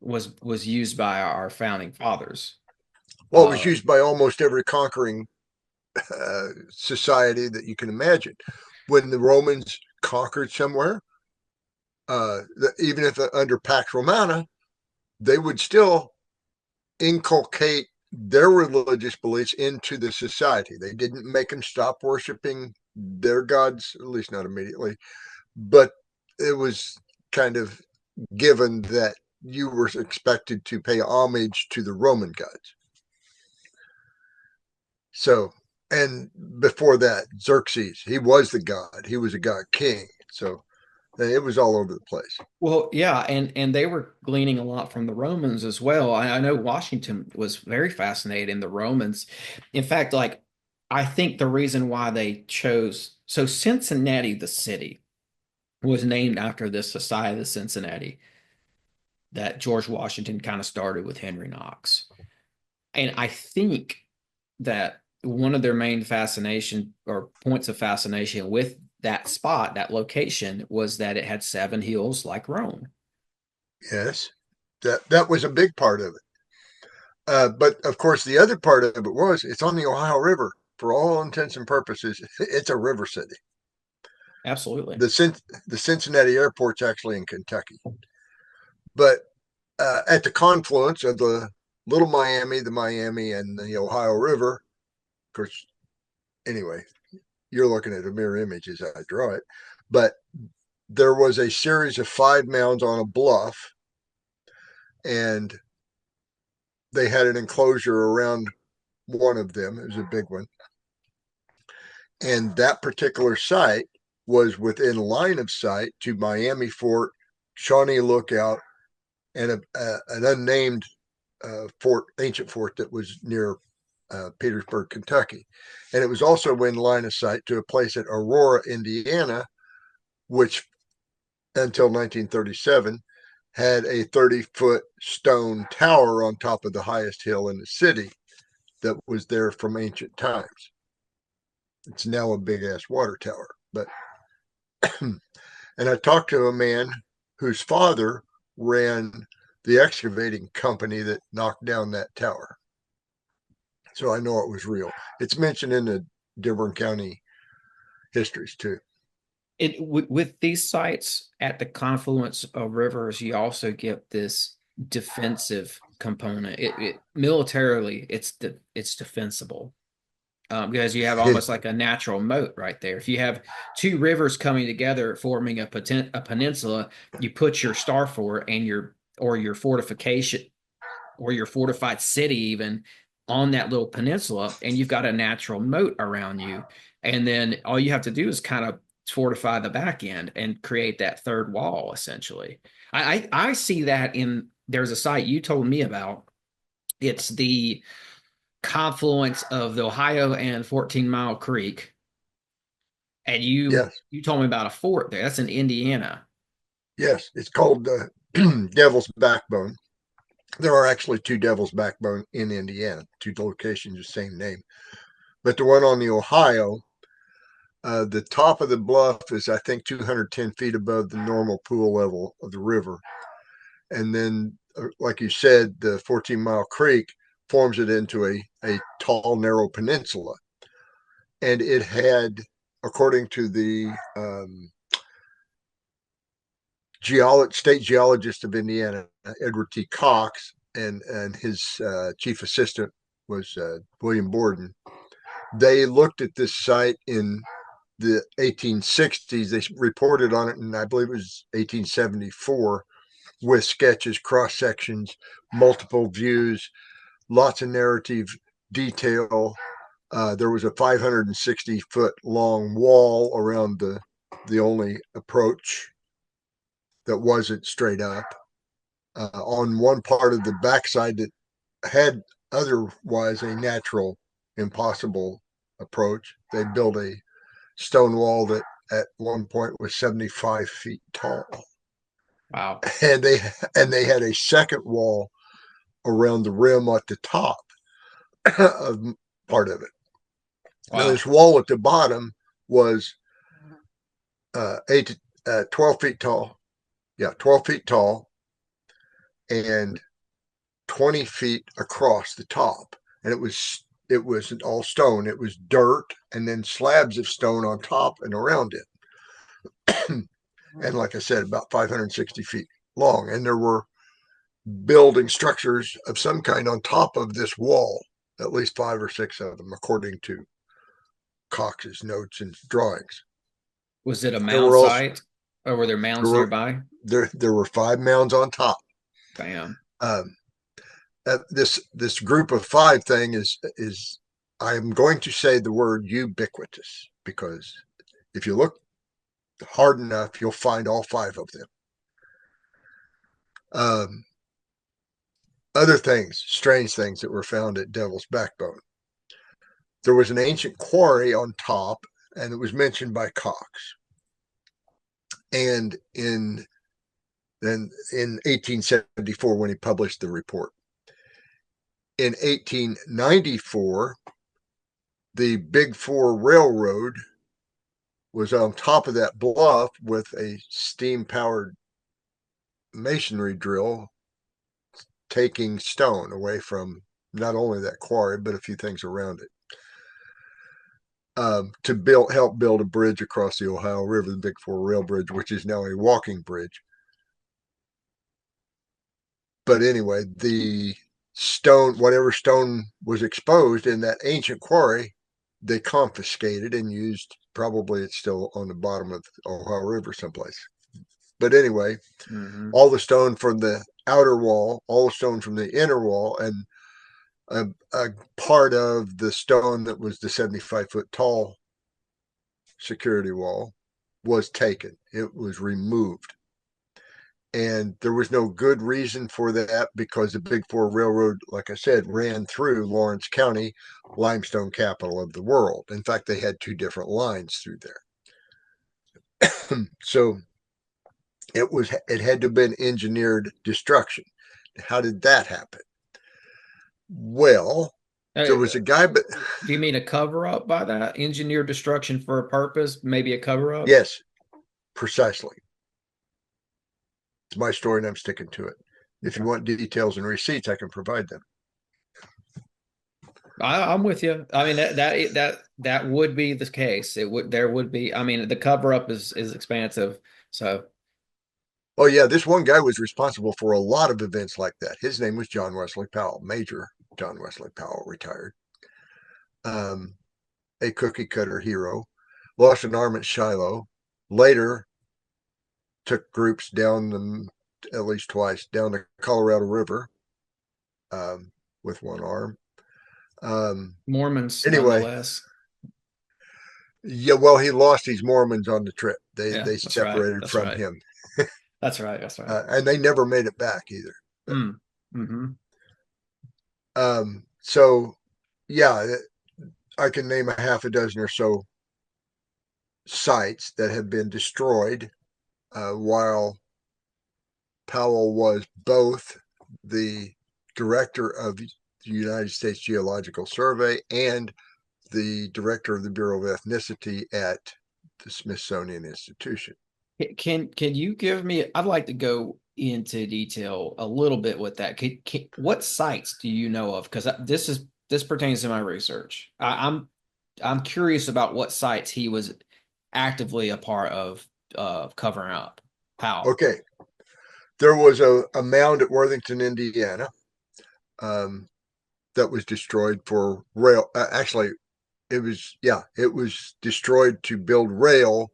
was used by our founding fathers. Well, it was used by almost every conquering society that you can imagine. When the Romans conquered somewhere, even if under Pax Romana, they would still inculcate their religious beliefs into the society. They didn't make them stop worshiping their gods, at least not immediately, but it was kind of given that you were expected to pay homage to the Roman gods. So, and before that, Xerxes, he was the god. He was a god king. So it was all over the place. Well, yeah, and they were gleaning a lot from the Romans as well. I know Washington was very fascinated in the Romans. In fact, like I think the reason why they chose so Cincinnati, the city, was named after this Society of Cincinnati that George Washington kind of started with Henry Knox. And I think that one of their main fascination or points of fascination with that spot, that location, was that it had 7 hills like Rome. Yes, that was a big part of it. But of course, the other part of it was it's on the Ohio River. For all intents and purposes, it's a river city. Absolutely. The Cincinnati airport's actually in Kentucky. But at the confluence of the Little Miami, the Miami, and the Ohio River, of course, anyway, you're looking at a mirror image as I draw it, but there was a series of 5 mounds on a bluff, and they had an enclosure around one of them. It was a big one. And that particular site was within line of sight to Miami Fort, Shawnee Lookout, and an unnamed ancient fort that was near Petersburg, Kentucky. And it was also in line of sight to a place at Aurora, Indiana, which until 1937 had a 30-foot stone tower on top of the highest hill in the city that was there from ancient times. It's now a big ass water tower. But And I talked to a man whose father ran the excavating company that knocked down that tower. So I know it was real. It's mentioned in the Dearborn County histories too. With these sites at the confluence of rivers, you also get this defensive component. It militarily, it's defensible. Because you have almost like a natural moat right there. If you have two rivers coming together forming a peninsula, you put your star fort and your fortification or your fortified city even on that little peninsula, and you've got a natural moat around you. And then all you have to do is kind of fortify the back end and create that third wall, essentially. I see that there's a site you told me about. It's the confluence of the Ohio and 14 Mile Creek. And you told me about a fort there. That's in Indiana. Yes, it's called the Devil's Backbone. There are actually two Devil's Backbone in Indiana, two locations, the same name. But the one on the Ohio, the top of the bluff is, I think, 210 feet above the normal pool level of the river. And then, like you said, the 14 Mile Creek forms it into a tall, narrow peninsula. And it had, according to the state geologist of Indiana, Edward T. Cox, and his chief assistant was William Borden, they looked at this site in the 1860s. They reported on it in, I believe it was 1874, with sketches, cross sections, multiple views, lots of narrative detail. There was a 560-foot long wall around the only approach that wasn't straight up. On one part of the backside that had otherwise a natural, impossible approach, they built a stone wall that at one point was 75 feet tall. Wow. And they had a second wall around the rim at the top of part of it. Wow. Now, this wall at the bottom was 12 feet tall. Yeah, 12 feet tall and 20 feet across the top. And it wasn't all stone. It was dirt and then slabs of stone on top and around it. And like I said, about 560 feet long. And there were building structures of some kind on top of this wall, at least 5 or 6 of them, according to Cox's notes and drawings. Was it a mound site, or were there mounds nearby? There were 5 mounds on top. Bam. This group of 5 thing is I'm going to say the word ubiquitous, because if you look hard enough, you'll find all 5 of them. Other things, strange things that were found at Devil's Backbone. There was an ancient quarry on top, and it was mentioned by Cox. And in 1874, when he published the report. In 1894, the Big Four Railroad was on top of that bluff with a steam-powered masonry drill taking stone away from not only that quarry, but a few things around it. To help build a bridge across the Ohio River, the Big Four Rail Bridge, which is now a walking bridge. But anyway, the stone, whatever stone was exposed in that ancient quarry, they confiscated and used. Probably it's still on the bottom of the Ohio River someplace. But anyway, all the stone from the outer wall, all the stone from the inner wall, and a part of the stone that was the 75-foot tall security wall was taken. It was removed. And there was no good reason for that, because the Big Four Railroad, like I said, ran through Lawrence County, limestone capital of the world. In fact, they had 2 different lines through there. So it had to have been engineered destruction. How did that happen? Well, there was a guy, but do you mean a cover up by that? Engineered destruction for a purpose, maybe a cover up? Yes, precisely. It's my story and I'm sticking to it. If you want details and receipts, I can provide them. I'm with you. I mean that would be the case. There would be. I mean, the cover up is expansive. So Oh yeah, this one guy was responsible for a lot of events like that. His name was John Wesley Powell, Major John Wesley Powell, retired. A cookie cutter hero, lost an arm at Shiloh. Later, took groups down at least twice down the Colorado River with one arm. Mormons, Anyway, nonetheless. yeah, well, he lost these Mormons on the trip. They That's separated right. from him. That's right. That's right. And they never made it back either. Mm-hmm. So, yeah, I can name a half a dozen or so sites that have been destroyed while Powell was both the director of the United States Geological Survey and the director of the Bureau of Ethnicity at the Smithsonian Institution. Can you give me? I'd like to go into detail a little bit with that. What sites do you know of? Because this pertains to my research. I'm curious about what sites he was actively a part of covering up. How? Okay, there was a mound at Worthington, Indiana, that was destroyed for rail. Actually, it was destroyed to build rail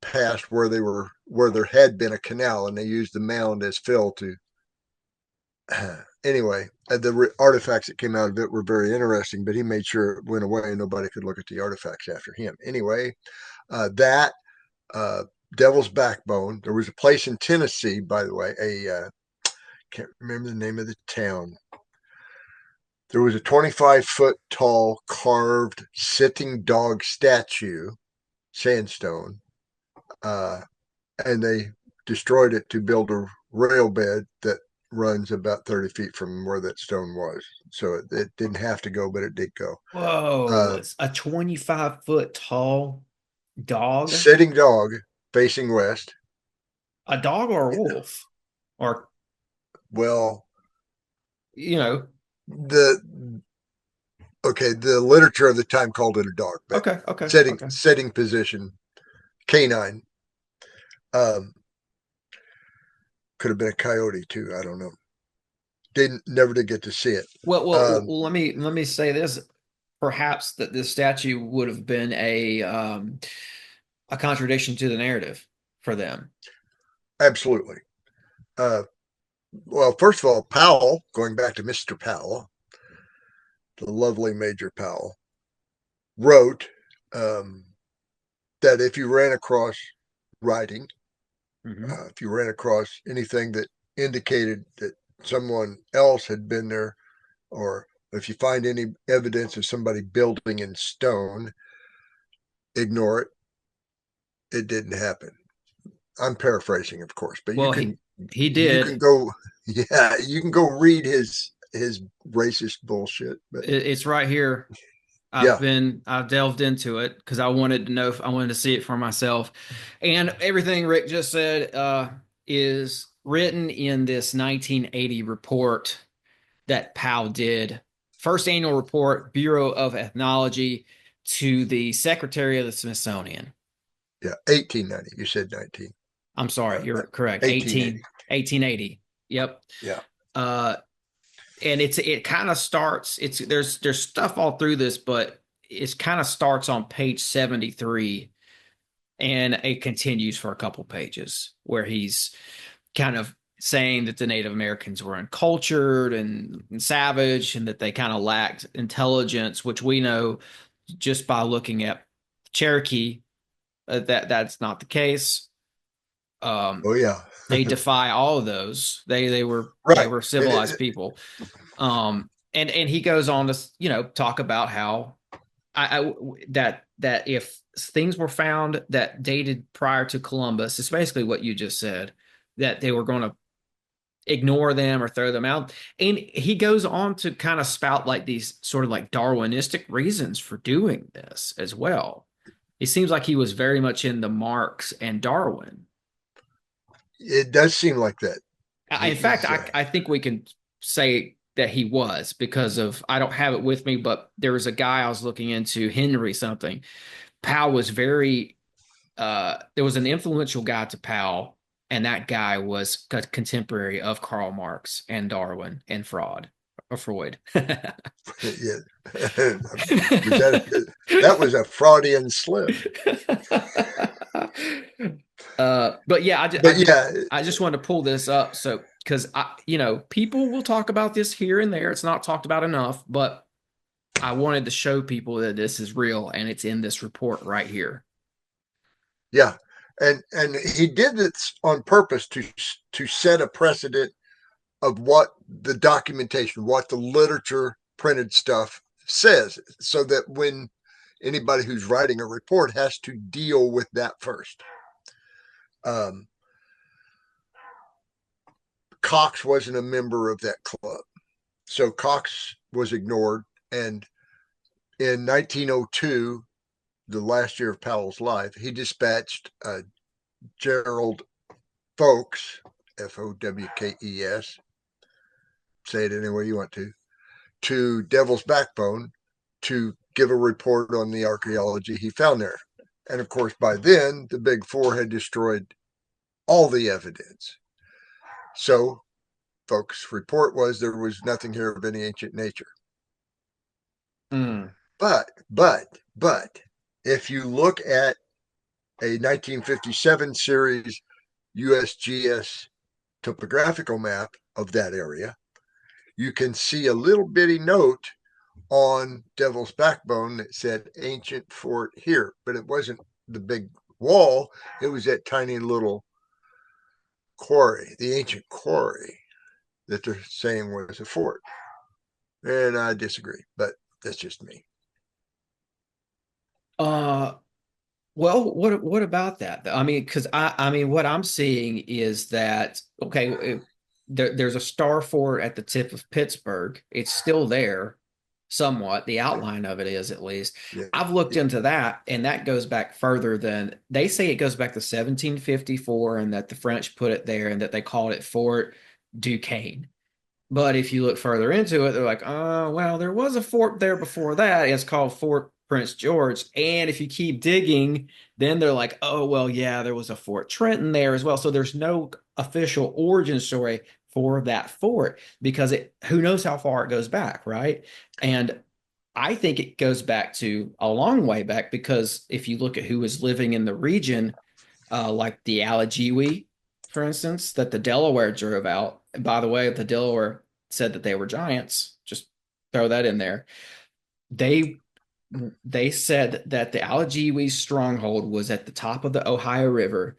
past where there had been a canal, and they used the mound as fill to. Anyway, the artifacts that came out of it were very interesting, but he made sure it went away and nobody could look at the artifacts after him. Anyway, that Devil's Backbone. There was a place in Tennessee, by the way, can't remember the name of the town. There was a 25-foot tall carved sitting dog statue, sandstone, and they destroyed it to build a rail bed that runs about 30 feet from where that stone was. So it didn't have to go, but it did go. Whoa, it's a 25-foot tall dog? Sitting dog facing west. A dog or a wolf? Or, well, the literature of the time called it a dog, but okay. Sitting position, canine. Could have been a coyote too. I don't know. Never did get to see it. Well, let me say this. Perhaps that this statue would have been a contradiction to the narrative for them. Absolutely. Well, first of all, Powell, going back to Mr. Powell, the lovely Major Powell, wrote that if you ran across writing, if you ran across anything that indicated that someone else had been there, or if you find any evidence of somebody building in stone, ignore it. It didn't happen. I'm paraphrasing, of course, but he did. You can go read his racist bullshit. But it's right here. I've delved into it because I wanted to see it for myself. And everything Rick just said is written in this 1980 report that Powell did. First annual report, Bureau of Ethnology, to the Secretary of the Smithsonian. Yeah, 1890. You said 19. I'm sorry, you're correct. 1880. Yep. Yeah. And it kind of starts. There's stuff all through this, but it kind of starts on page 73, and it continues for a couple pages where he's kind of saying that the Native Americans were uncultured and savage, and that they kind of lacked intelligence, which we know just by looking at Cherokee that's not the case. They defy all of those. They were civilized people. And he goes on to talk about how that if things were found that dated prior to Columbus, it's basically what you just said, that they were going to ignore them or throw them out. And he goes on to kind of spout like these sort of like Darwinistic reasons for doing this as well. It seems like he was very much in the Marx and Darwin. It does seem like that. In fact, I think we can say that he was, because of, I don't have it with me, but there was a guy I was looking into, Henry something. Powell was very, there was an influential guy to Powell, and that guy was a contemporary of Karl Marx and Darwin and Freud. Yeah. That was a Freudian slip. But yeah, I just want to pull this up. So, because people will talk about this here and there. It's not talked about enough, but I wanted to show people that this is real, and it's in this report right here. Yeah. And he did this on purpose to set a precedent of what the documentation, what the literature printed stuff says, so that when anybody who's writing a report has to deal with that first. Cox wasn't a member of that club, so Cox was ignored. And in 1902, the last year of Powell's life, he dispatched Gerald Fowkes, Fowkes, say it any way you want to Devil's Backbone to give a report on the archaeology he found there. And of course, by then, the Big Four had destroyed all the evidence. So Fowkes' report was there was nothing here of any ancient nature. But if you look at a 1957 series USGS topographical map of that area, you can see a little bitty note on Devil's Backbone that said ancient fort here, but it wasn't the big wall. It was that tiny little quarry, the ancient quarry that they're saying was a fort. And I disagree, but that's just me. Well, what about that? I mean, because I mean, what I'm seeing is that, okay, there's a star fort at the tip of Pittsburgh. It's still there somewhat. The outline of it is, at least. Yeah. I've looked into that, and that goes back further than, they say it goes back to 1754, and that the French put it there, and that they called it Fort Duquesne. But if you look further into it, they're like, oh, well, there was a fort there before that. It's called Fort Prince George. And if you keep digging, then they're like, oh, well, yeah, there was a Fort Trenton there as well. So there's no official origin story for that fort, because who knows how far it goes back, right? And I think it goes back to a long way back, because if you look at who was living in the region, like the Alligewe, for instance, that the Delaware drove out. And by the way, the Delaware said that they were giants. Just throw that in there. They said that the Alligewe stronghold was at the top of the Ohio River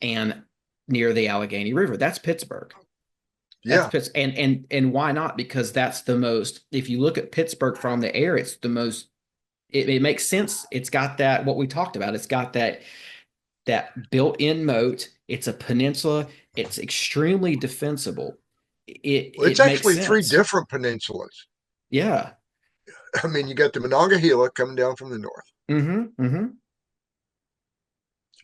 and near the Allegheny River. That's Pittsburgh. Yeah. And why not? Because that's the most, if you look at Pittsburgh from the air, it's the most, it makes sense. It's got that, what we talked about. It's got that built-in moat. It's a peninsula. It's extremely defensible. It's actually three different peninsulas. Yeah. I mean, you got the Monongahela coming down from the north. Mm-hmm. Mm-hmm.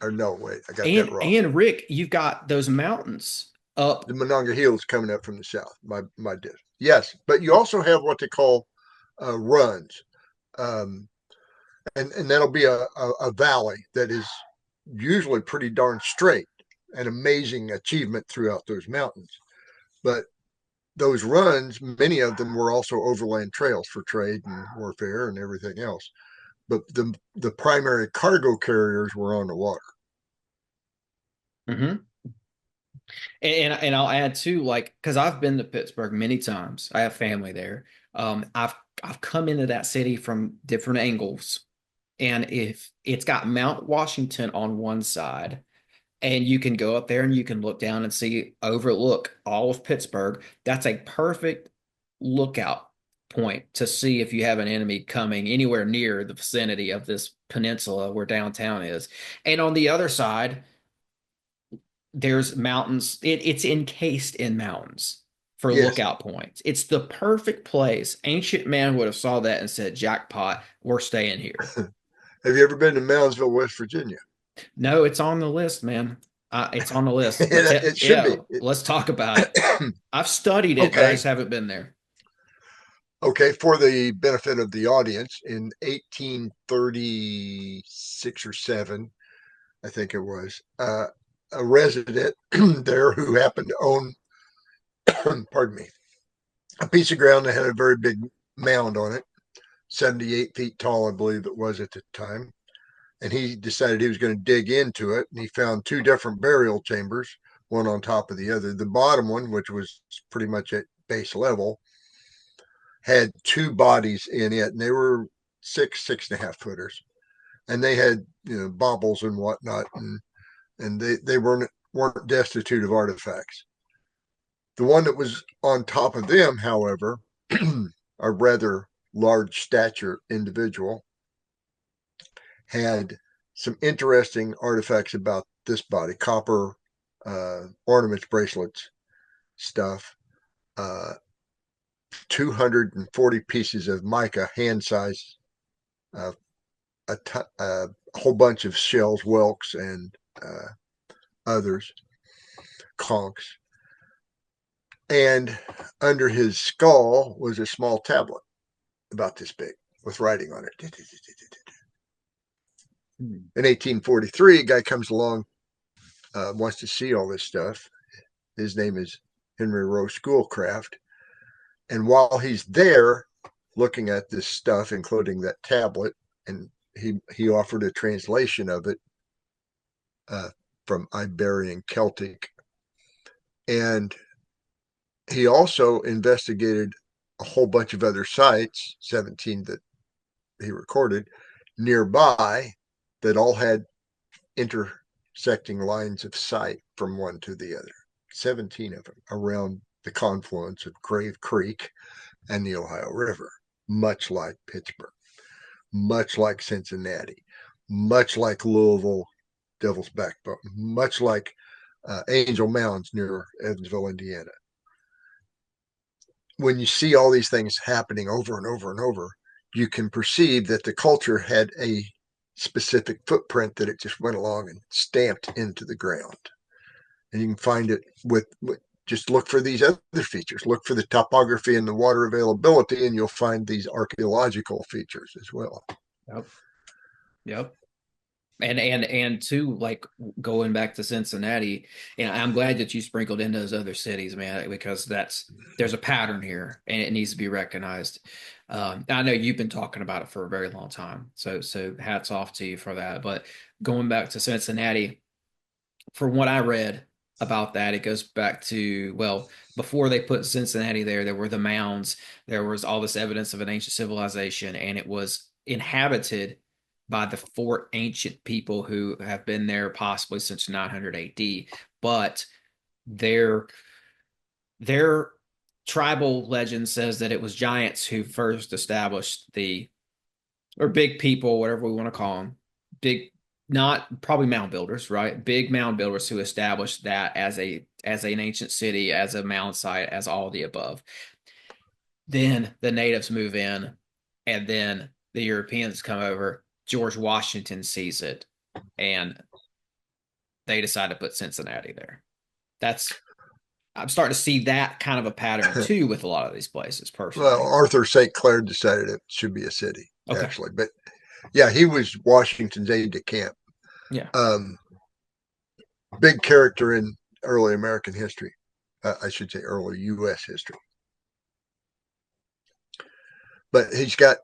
Or no, wait, I got that wrong. And Rick, you've got those mountains up. The Monongahela is coming up from the south. My dish. Yes, but you also have what they call runs, and that'll be a valley that is usually pretty darn straight. An amazing achievement throughout those mountains. But those runs, many of them were also overland trails for trade and warfare and everything else. But the primary cargo carriers were on the water. Mm-hmm. And I'll add too, like, because I've been to Pittsburgh many times. I have family there. I've come into that city from different angles, and if it's got Mount Washington on one side, and you can go up there and you can look down and overlook all of Pittsburgh. That's a perfect lookout point to see if you have an enemy coming anywhere near the vicinity of this peninsula where downtown is. And on the other side, there's mountains. It's encased in mountains for lookout points. It's the perfect place. Ancient man would have saw that and said, jackpot, we're staying here. Have you ever been to Moundsville, West Virginia? No, it's on the list, man. It's on the list. But It should be. let's talk about it. I've studied it, but I Okay. just haven't been there. Okay, for the benefit of the audience, in 1836 or 7, I think it was, a resident there who happened to own, pardon me, a piece of ground that had a very big mound on it, 78 feet tall, I believe it was at the time. And he decided he was going to dig into it. And he found two different burial chambers, one on top of the other. The bottom one, which was pretty much at base level, had two bodies in it, and they were 6.5 footers. And they had, baubles and whatnot, and they weren't destitute of artifacts. The one that was on top of them, however, a rather large stature individual, had some interesting artifacts about this body: copper ornaments, bracelets, stuff, 240 pieces of mica, hand size, a whole bunch of shells, whelks, and others, conchs. And under his skull was a small tablet about this big with writing on it. In 1843, a guy comes along, wants to see all this stuff. His name is Henry Rowe Schoolcraft. And while he's there looking at this stuff, including that tablet, and he offered a translation of it from Iberian Celtic. And he also investigated a whole bunch of other sites, 17 that he recorded, nearby, that all had intersecting lines of sight from one to the other. 17 of them around the confluence of Grave Creek and the Ohio River, much like Pittsburgh, much like Cincinnati, much like Louisville, Devil's Backbone, much like Angel Mounds near Evansville, Indiana. When you see all these things happening over and over and over, you can perceive that the culture had a specific footprint that it just went along and stamped into the ground. And you can find it with just look for these other features. Look for the topography and the water availability, and you'll find these archaeological features as well. Yep. And too, like going back to Cincinnati, and I'm glad that you sprinkled in those other cities, man, because there's a pattern here and it needs to be recognized. I know you've been talking about it for a very long time, so hats off to you for that. But going back to Cincinnati, from what I read about that, it goes back to, well, before they put Cincinnati there were the mounds, there was all this evidence of an ancient civilization, and it was inhabited by the 4 ancient people who have been there possibly since 900 AD. But their tribal legend says that it was giants who first established or big people, whatever we want to call them, big, not probably mound builders, right? Big mound builders who established that as an ancient city, as a mound site, as all the above. Then the natives move in, and then the Europeans come over. George Washington sees it, and they decide to put Cincinnati there. I'm starting to see that kind of a pattern too with a lot of these places personally. Well, Arthur St. Clair decided it should be a city, actually. But yeah, he was Washington's aide de camp. Yeah. Big character in early American history. I should say early U.S. history. But he's got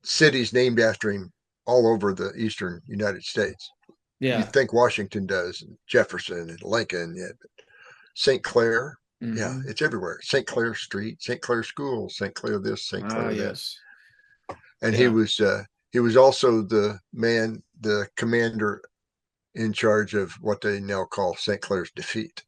cities named after him all over the eastern United States. Yeah. You think Washington does, and Jefferson and Lincoln, yeah, but St. Clair, yeah, it's everywhere. St. Clair Street, St. Clair School, St. Clair this, St. Clair that. Yes. And he was also the commander in charge of what they now call St. Clair's defeat.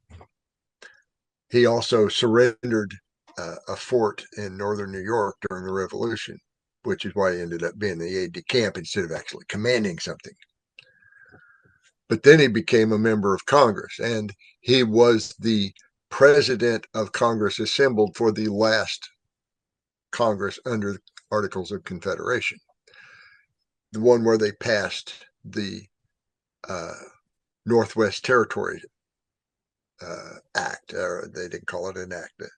He also surrendered a fort in northern New York during the Revolution, which is why he ended up being the aide de camp instead of actually commanding something. But then he became a member of Congress, and he was the president of Congress assembled for the last Congress under the Articles of Confederation, the one where they passed the Northwest Territory act, or they didn't call it an act. The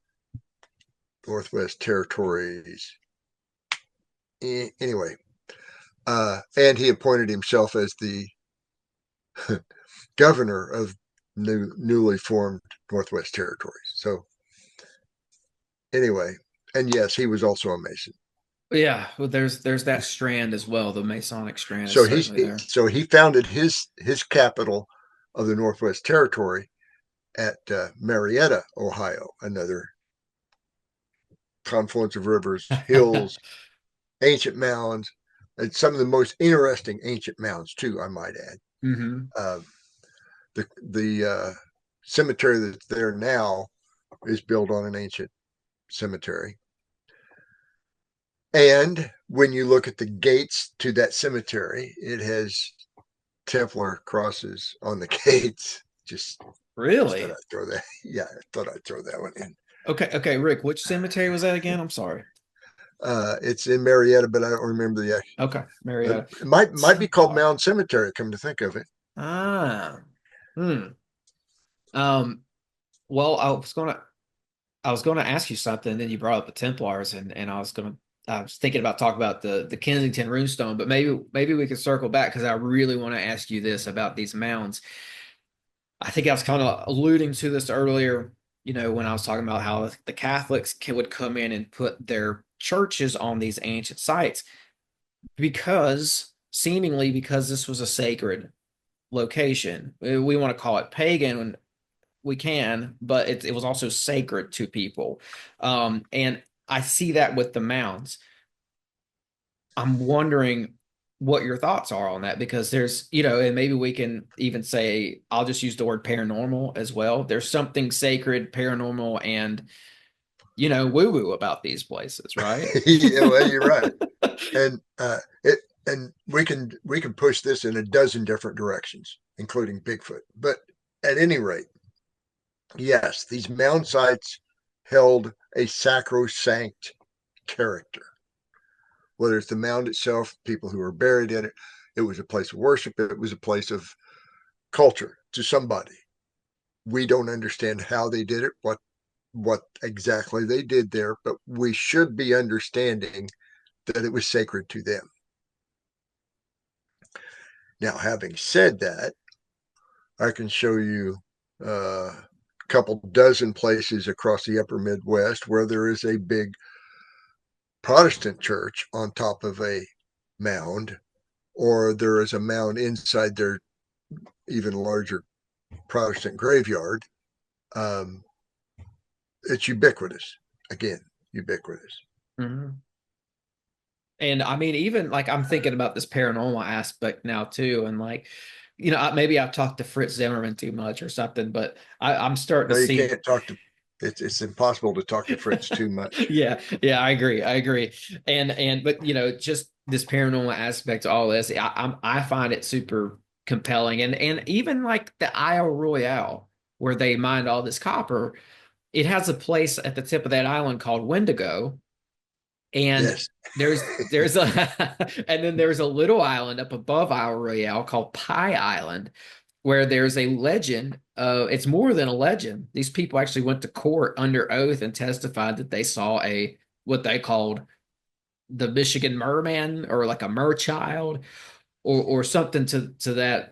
Northwest Territories. Anyway, and he appointed himself as the governor of newly formed Northwest Territories. So anyway, and yes, he was also a Mason. Yeah, well, there's that strand as well. The Masonic strand is So certainly there. he founded his capital of the Northwest Territory at Marietta, Ohio, another confluence of rivers, hills, ancient mounds, and some of the most interesting ancient mounds too, I might add. Mm-hmm. The cemetery that's there now is built on an ancient cemetery. And when you look at the gates to that cemetery, it has Templar crosses on the gates. Just Really? thought I'd throw that. Yeah, I thought I'd throw that one in. Okay, Rick, which cemetery was that again? I'm sorry. It's in Marietta, but I don't remember the. Okay, Marietta. It might be called Mound Cemetery. Come to think of it. Ah. Well, I was gonna ask you something, and then you brought up the Templars, and I was thinking about talking about the Kensington runestone, but maybe we could circle back because I really want to ask you this about these mounds. I think I was kind of alluding to this earlier, when I was talking about how the Catholics would come in and put their churches on these ancient sites because this was a sacred location. We want to call it pagan, we can, but it was also sacred to people. And I see that with the mounds. I'm wondering what your thoughts are on that, because there's, and maybe we can even say, I'll just use the word paranormal as well. There's something sacred, paranormal, and, woo-woo about these places, right? Yeah, well, you're right. And we can push this in a dozen different directions, including Bigfoot. But at any rate, yes, these mound sites held a sacrosanct character. Whether it's the mound itself, people who were buried in it, it was a place of worship. It was a place of culture to somebody. We don't understand how they did it, what exactly they did there, but we should be understanding that it was sacred to them. Now, having said that, I can show you a couple dozen places across the upper Midwest where there is a big Protestant church on top of a mound, or there is a mound inside their even larger Protestant graveyard. It's ubiquitous. Again, ubiquitous. Mm-hmm. And I mean, even like I'm thinking about this paranormal aspect now too, and like, maybe I've talked to Fritz Zimmerman too much or something, but I'm starting to see. You can't talk to. It's impossible to talk to Fritz too much. Yeah, I agree. But just this paranormal aspect to all this, I find it super compelling, and even like the Isle Royale, where they mined all this copper, it has a place at the tip of that island called Wendigo, and yes. there's and then there's a little island up above Isle Royale called Pie Island, where there's a legend. It's more than a legend. These people actually went to court under oath and testified that they saw what they called the Michigan merman, or like a merchild, or something to that,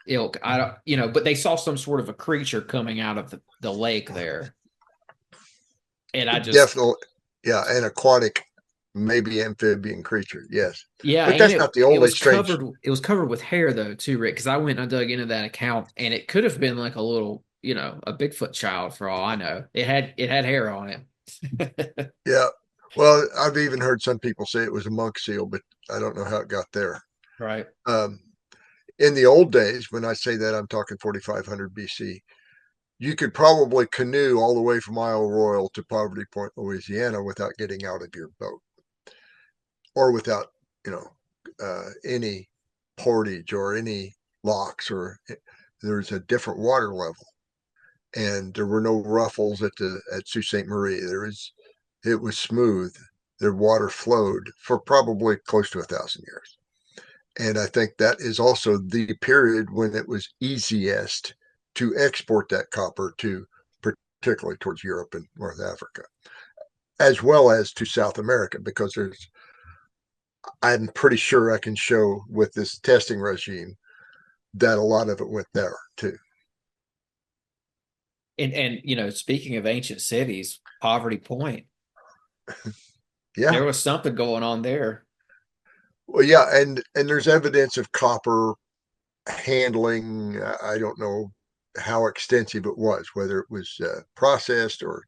ilk. I don't, but they saw some sort of a creature coming out of the lake there. And I just definitely, yeah, an aquatic, maybe amphibian creature. Yes. Yeah, but that's not the only strange. It was covered with hair though too, Rick, because I went and dug into that account, and it could have been like a little, a Bigfoot child for all I know. It had hair on it. Yeah. Well, I've even heard some people say it was a monk seal, but I don't know how it got there. Right. In the old days, when I say that, I'm talking 4,500 BC. You could probably canoe all the way from Isle Royale to Poverty Point, Louisiana, without getting out of your boat, or without, any portage or any locks, or there's a different water level, and there were no ruffles at Sault Ste. Marie. It was smooth. The water flowed for probably close to 1,000 years. And I think that is also the period when it was easiest to export that copper to, particularly towards Europe and North Africa, as well as to South America, because I'm pretty sure I can show with this testing regime that a lot of it went there too. And speaking of ancient cities, Poverty Point, Yeah. there was something going on there. Well, yeah, and there's evidence of copper handling. I don't know how extensive it was, whether it was processed or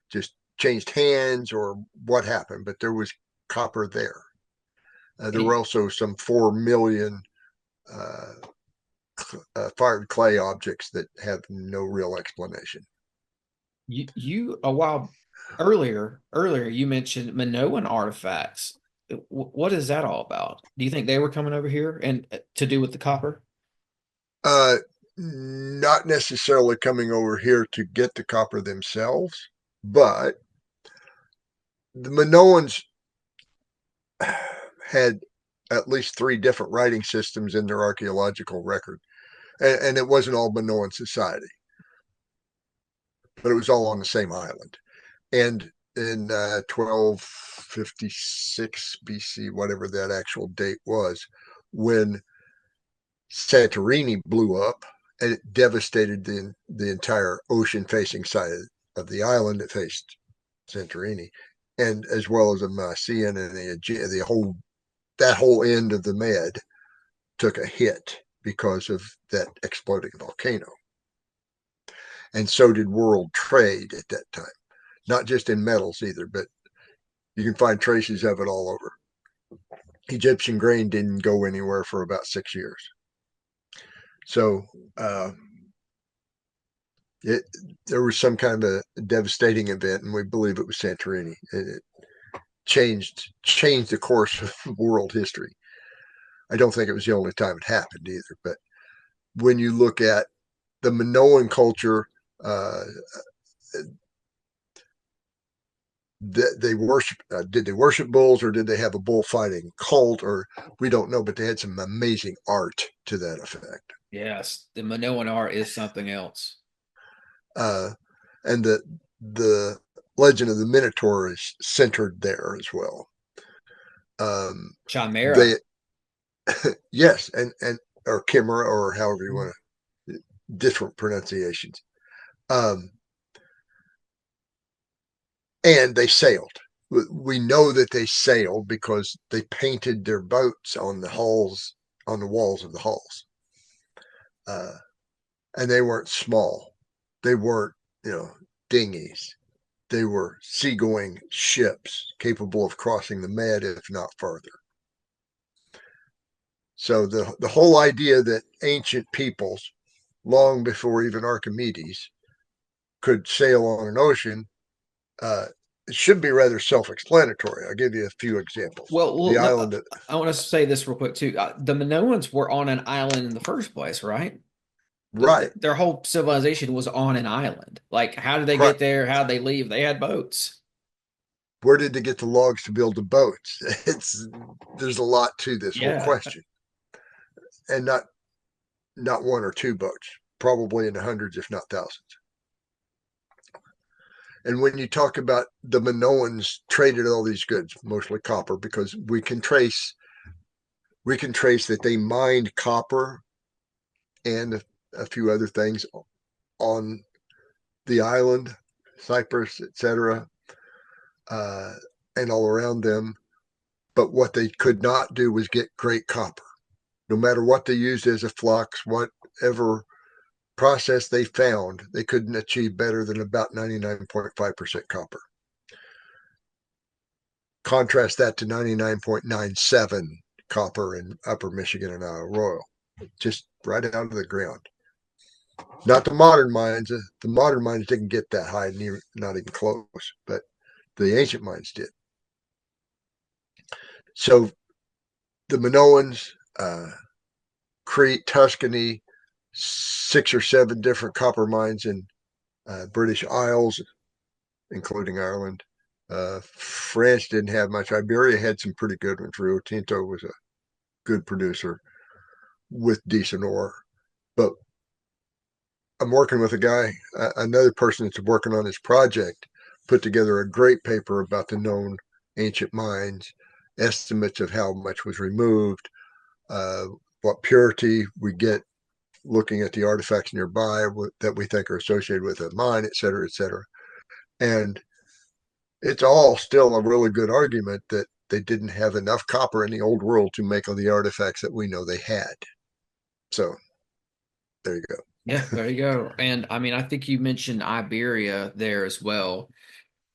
just changed hands or what happened, but there was copper there. There were also some 4 million fired clay objects that have no real explanation. You a while earlier you mentioned Minoan artifacts. What is that all about? Do you think they were coming over here and to do with the copper? Not necessarily coming over here to get the copper themselves, but the Minoans had at least 3 different writing systems in their archaeological record. And it wasn't all Minoan society, but it was all on the same island. And in 1256 BC, whatever that actual date was, when Santorini blew up and it devastated the entire ocean-facing side of the island that faced Santorini, and as well as the Mycenaean and that whole end of the Med took a hit because of that exploding volcano. And so did world trade at that time, not just in metals either, but you can find traces of it all over. Egyptian grain didn't go anywhere for about 6 years. So there was some kind of a devastating event, and we believe it was Santorini. It changed the course of world history. I don't think it was the only time it happened either, but when you look at the Minoan culture, they worship. Did they worship bulls, or did they have a bullfighting cult? Or we don't know, but they had some amazing art to that effect. Yes, the Minoan art is something else. And the legend of the Minotaur is centered there as well. Chimera. Yes, and or chimera, or however you want to, different pronunciations. And they sailed. We know that they sailed because they painted their boats on the walls of the hulls. And they weren't small. They weren't, dinghies. They were seagoing ships capable of crossing the Med, if not farther. So the whole idea that ancient peoples, long before even Archimedes, could sail on an ocean, it should be rather self-explanatory. I'll give you a few examples. Well, the island. I want to say this real quick too. The Minoans were on an island in the first place, right? Right. Their whole civilization was on an island. Like, how did they get there? How did they leave? They had boats. Where did they get the logs to build the boats? There's a lot to this whole question. And not 1 or 2 boats, probably in the hundreds, if not thousands. And when you talk about the Minoans traded all these goods, mostly copper, because we can trace that they mined copper and a few other things on the island, Cyprus, etc., and all around them. But what they could not do was get great copper. No matter what they used as a flux, whatever process they found, they couldn't achieve better than about 99.5% copper. Contrast that to 99.97 copper in Upper Michigan and Royale, just right out of the ground. Not the modern mines. The modern mines didn't get that high, not even close, but the ancient mines did. So the Minoans, Crete, Tuscany, 6 or 7 different copper mines in British Isles, including Ireland. France didn't have much. Iberia had some pretty good ones. Rio Tinto was a good producer with decent ore. But I'm working with a guy, another person that's working on this project, put together a great paper about the known ancient mines, estimates of how much was removed, what purity we get looking at the artifacts nearby that we think are associated with a mine, et cetera, et cetera. And it's all still a really good argument that they didn't have enough copper in the old world to make all the artifacts that we know they had. So there you go. Yeah, there you go. And I mean, I think you mentioned Iberia there as well.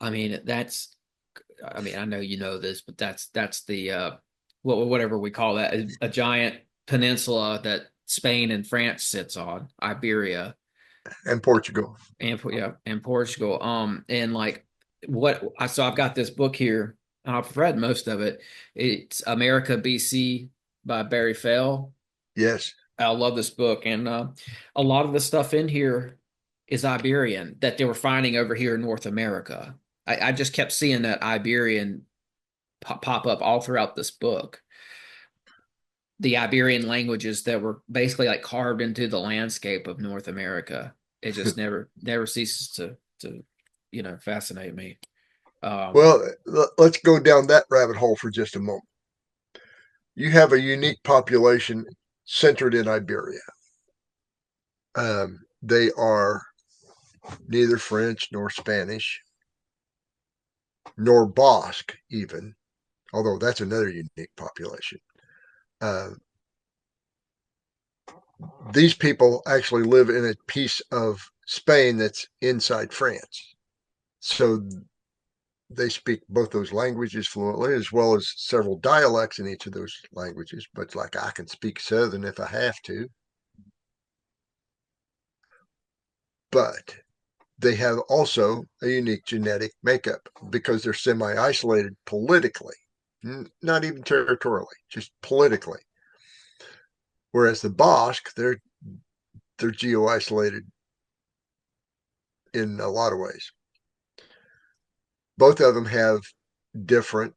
I mean, I know you know this, but that's the whatever we call that, a giant peninsula that Spain and France sits on, Iberia. And Portugal. And Portugal. And like so I've got this book here. I've read most of it. It's America BC by Barry Fell. Yes. I love this book. And a lot of the stuff in here is Iberian that they were finding over here in North America. I just kept seeing that Iberian pop up all throughout this book. The Iberian languages that were basically like carved into the landscape of North America. It just never ceases to fascinate me. Well, let's go down that rabbit hole for just a moment. You have a unique population centered in Iberia. They are neither French nor Spanish, nor Basque even, although that's another unique population. These people actually live in a piece of Spain that's inside France. So they speak both those languages fluently, as well as several dialects in each of those languages. But like I can speak Southern if I have to. But they have also a unique genetic makeup because they're semi-isolated politically, not even territorially, just politically. Whereas the Basque, they're geo-isolated in a lot of ways. Both of them have different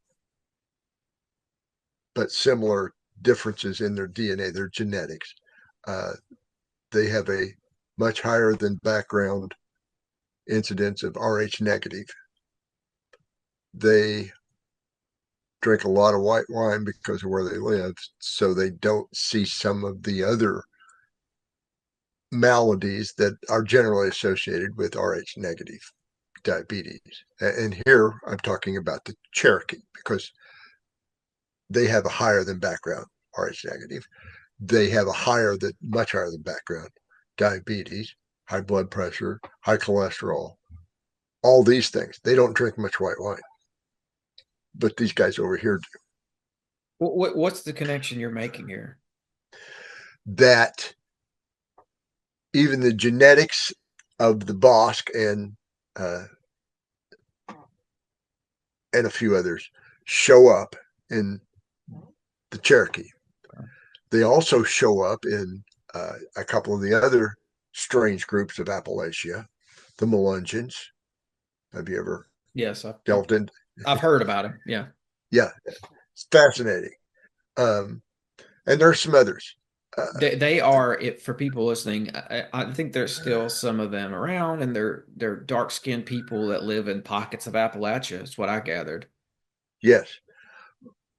but similar differences in their DNA, their genetics. They have a much higher than background incidence of Rh negative. They drink a lot of white wine because of where they live, so they don't see some of the other maladies that are generally associated with Rh negative diabetes. And here I'm talking about the Cherokee because they have a higher than background Rh negative. They have much higher than background diabetes, high blood pressure, high cholesterol, all these things. They don't drink much white wine, but these guys over here do. What's the connection you're making here? That even the genetics of the Basque and a few others show up in the Cherokee. They also show up in a couple of the other strange groups of Appalachia, the Melungeons. Have you ever delved in? I've heard about them. Yeah. Yeah. It's fascinating. And there's some others. They are, for people listening, I think there's still some of them around, and they're dark-skinned people that live in pockets of Appalachia, is what I gathered. Yes.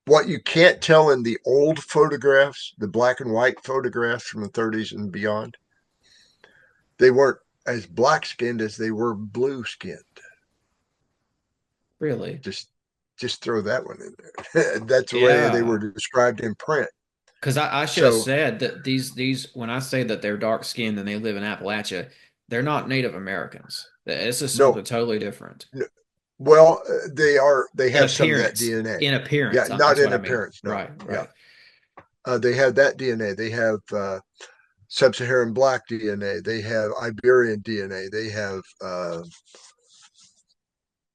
What you can't tell in the old photographs, the black and white photographs from the 30s and beyond, they weren't as black-skinned as they were blue-skinned. Really? Just throw that one in there. That's the way they were described in print. Because I should have said that these when I say that they're dark-skinned and they live in Appalachia, they're not Native Americans. This is something totally different. No. Well, they are. They have some of that DNA in appearance. Yeah, not in appearance. No. Right. Yeah. They have that DNA. They have sub-Saharan black DNA. They have Iberian DNA. They have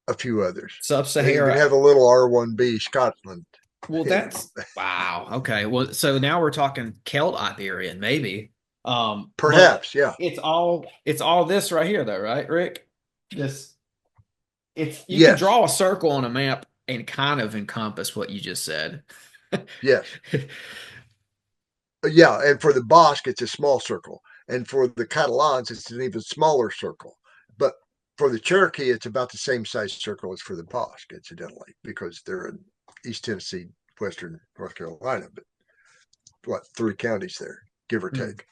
a few others. Sub-Saharan. They even have a little R1b Scotland. Well, that's wow. Okay. Well, so now we're talking Celt Iberian, maybe. Perhaps, yeah. It's all this right here, though, right, Rick? You can draw a circle on a map and kind of encompass what you just said. Yes. Yeah, and for the Basque, it's a small circle. And for the Catalans, it's an even smaller circle. But for the Cherokee, it's about the same size circle as for the Basque, incidentally, because they're in East Tennessee, Western North Carolina, but what, 3 counties there, give or take.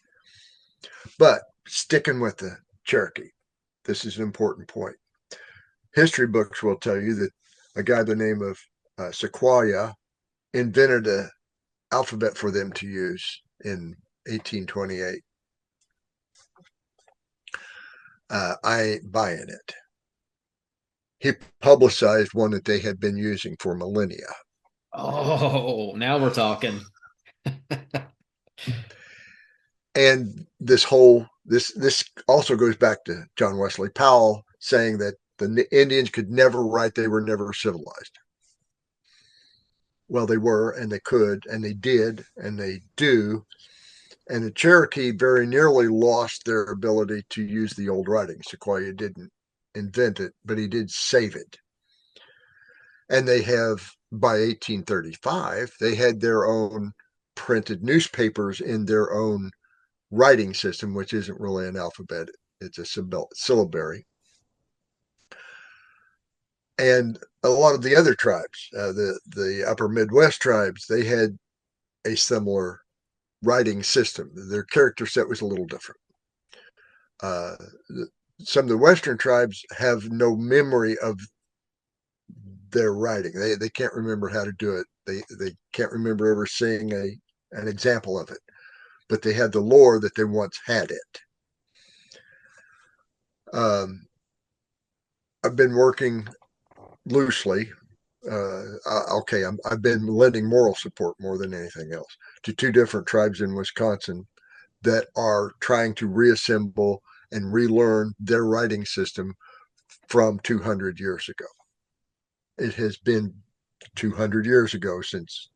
But sticking with the Cherokee, this is an important point. History books will tell you that a guy by the name of Sequoyah invented an alphabet for them to use in 1828. I ain't buying it. He publicized one that they had been using for millennia. Oh, now we're talking. And this also goes back to John Wesley Powell saying that the Indians could never write, they were never civilized. Well, they were, and they could, and they did, and they do. And the Cherokee very nearly lost their ability to use the old writing. Sequoyah didn't invent it, but he did save it. And they have, by 1835, they had their own printed newspapers in their own writing system, which isn't really an alphabet. It's a syllabary. And a lot of the other tribes, the upper Midwest tribes, they had a similar writing system. Their character set was a little different. Some of the Western tribes have no memory of their writing. They can't remember how to do it. They can't remember ever seeing an example of it. But they had the lore that they once had it. I've been working loosely. I've been lending moral support more than anything else to 2 different tribes in Wisconsin that are trying to reassemble and relearn their writing system from 200 years ago. It has been 200 years ago since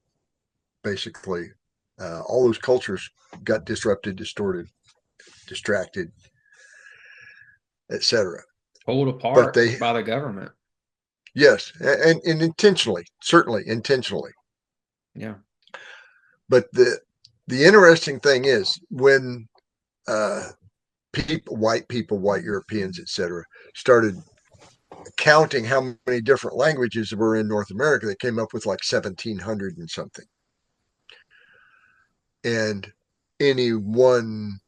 basically all those cultures got disrupted, distorted, distracted, etc. Pulled apart by the government. Yes, and intentionally, certainly intentionally. Yeah. But the interesting thing is when white Europeans, etc., started counting how many different languages were in North America, they came up with like 1,700 and something. And any one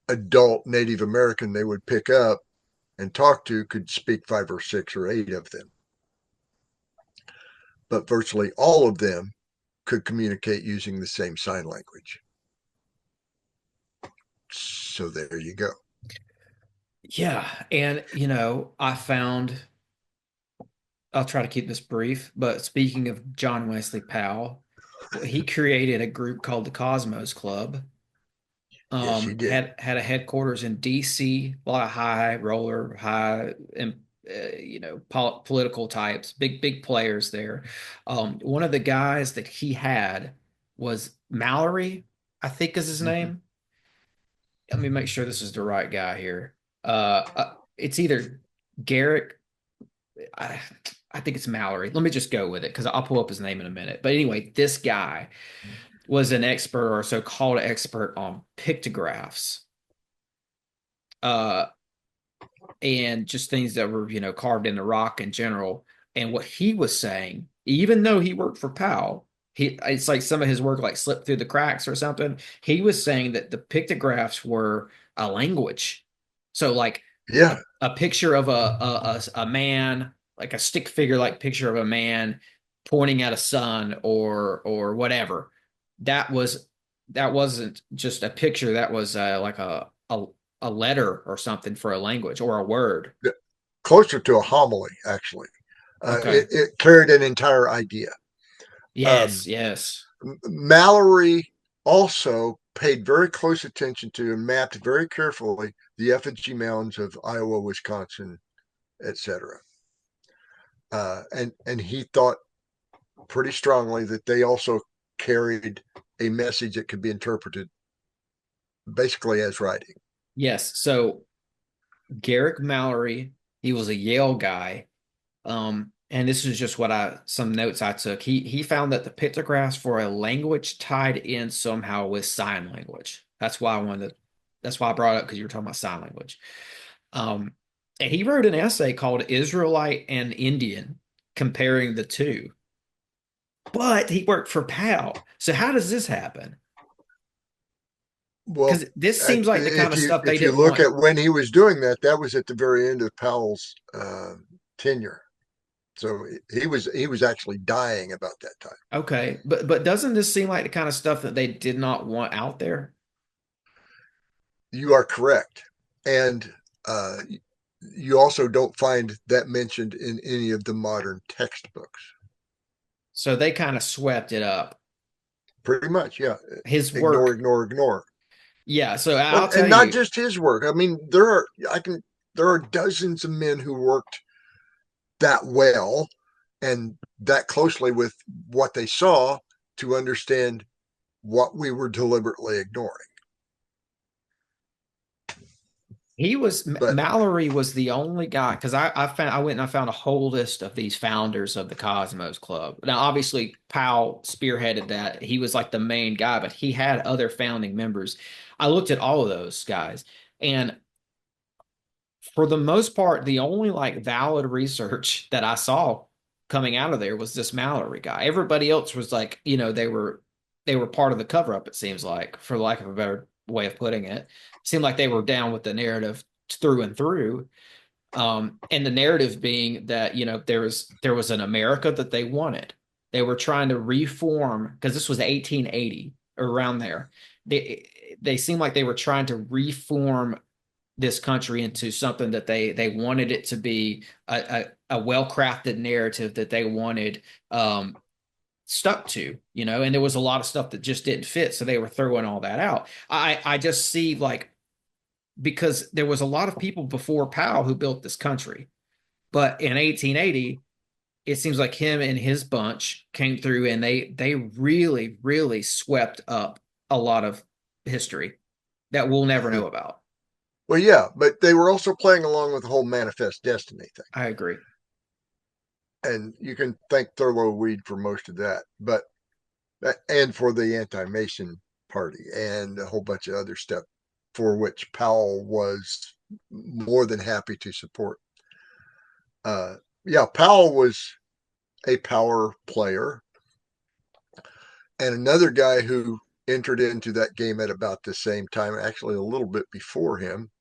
adult Native American they would pick up and talk to could speak 5 or 6 or 8 of them. But virtually all of them could communicate using the same sign language. So there you go. Yeah. And, I found, I'll try to keep this brief, but speaking of John Wesley Powell, he created a group called the Cosmos Club. Yes, he did. Had a headquarters in DC, a lot of high and political types, big players there. One of the guys that he had was Mallory, I think is his name. Let me make sure this is the right guy here. It's either Garrick. I think it's Mallory. Let me just go with it because I'll pull up his name in a minute. But anyway, this guy was an expert or so-called expert on pictographs. And just things that were, carved in the rock in general. And what he was saying, even though he worked for Powell, it's like some of his work like slipped through the cracks or something. He was saying that the pictographs were a language. So like a picture of a man, like a stick figure like picture of a man pointing at a sun or whatever. That wasn't just a picture. That was like a letter or something for a language or a word. Closer to a homily, actually. Okay. It carried an entire idea. Yes. Mallory also paid very close attention to and mapped very carefully the effigy mounds of Iowa, Wisconsin, etc. And he thought pretty strongly that they also carried a message that could be interpreted basically as writing. Yes. So Garrick Mallory, he was a Yale guy. And this is just some notes I took. He found that the pictographs for a language tied in somehow with sign language. That's why I wanted to That's why I brought it up, because you were talking about sign language. And he wrote an essay called Israelite and Indian, comparing the two. But he worked for PAL. So how does this happen? Well, Because this seems like the kind of stuff they if you didn't look want. at when he was doing that, that was at the very end of Powell's tenure. So he was actually dying about that time. Okay, but doesn't this seem like the kind of stuff that they did not want out there? You are correct, and you also don't find that mentioned in any of the modern textbooks. So they kind of swept it up. Pretty much, yeah. His Ignore, work, ignore. yeah. So Well, I'll tell and not you, just his work. I mean, there are dozens of men who worked that well and that closely with what they saw to understand what we were deliberately ignoring. But Mallory was the only guy, because I went and I found a whole list of these founders of the Cosmos Club. Now, obviously, Powell spearheaded that. He was like the main guy, but he had other founding members. I looked at all of those guys, and for the most part, the only like valid research that I saw coming out of there was this Mallory guy. Everybody else was like, they were part of the cover up, it seems like, for lack of a better way of putting it. Seemed like they were down with the narrative through and through. And the narrative being that, there was an America that they wanted. They were trying to reform, because this was 1880, around there. They seemed like they were trying to reform this country into something that they wanted it to be, a well-crafted narrative that they wanted stuck to, and there was a lot of stuff that just didn't fit. So they were throwing all that out. I just see, like, because there was a lot of people before Powell who built this country, but in 1880, it seems like him and his bunch came through and they really, really swept up a lot of history that we'll never know about. well, yeah, but they were also playing along with the whole manifest destiny thing. I agree. And you can thank Thurlow Weed for most of that, but and for the anti-Mason party and a whole bunch of other stuff for which Powell was more than happy to support. Yeah, Powell was a power player. And another guy who entered into that game at about the same time, actually a little bit before him,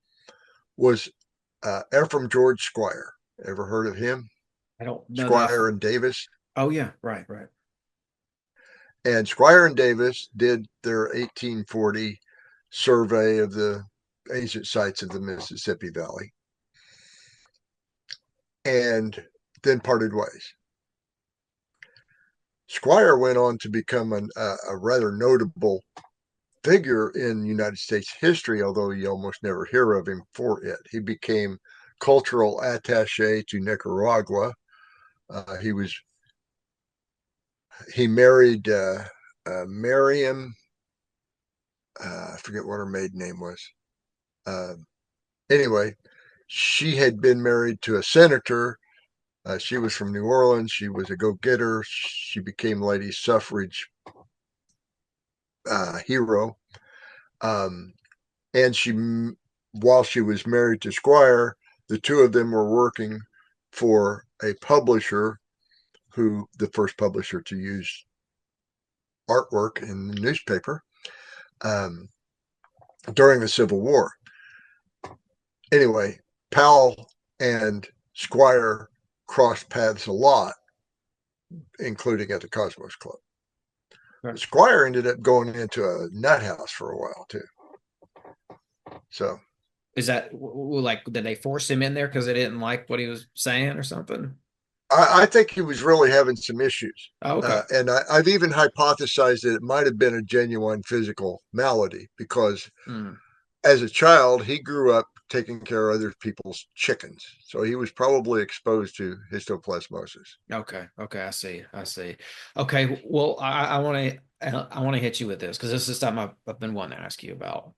was Ephraim George Squire. Ever heard of him? I don't know. Squire and Davis. Oh yeah, right. And Squire and Davis did their 1840 survey of the ancient sites of the Mississippi Valley and then parted ways. Squire went on to become a rather notable figure in United States history, although you almost never hear of him for it. He became cultural attaché to Nicaragua. He married Miriam. I forget what her maiden name was. Anyway, she had been married to a senator. She was from New Orleans. She was a go-getter. She became lady suffrage hero. And while she was married to Squire, the two of them were working for a publisher, the first publisher to use artwork in the newspaper during the Civil War. Anyway, Powell and Squire crossed paths a lot, including at the Cosmos Club. Right. Squire ended up going into a nut house for a while too. So, is that like, did they force him in there because they didn't like what he was saying or something? I think he was really having some issues. Oh, okay. And I've even hypothesized that it might have been a genuine physical malady because as a child, he grew up taking care of other people's chickens. So he was probably exposed to histoplasmosis. Okay. I see. Okay. Well, I want to hit you with this because this is something I've been wanting to ask you about.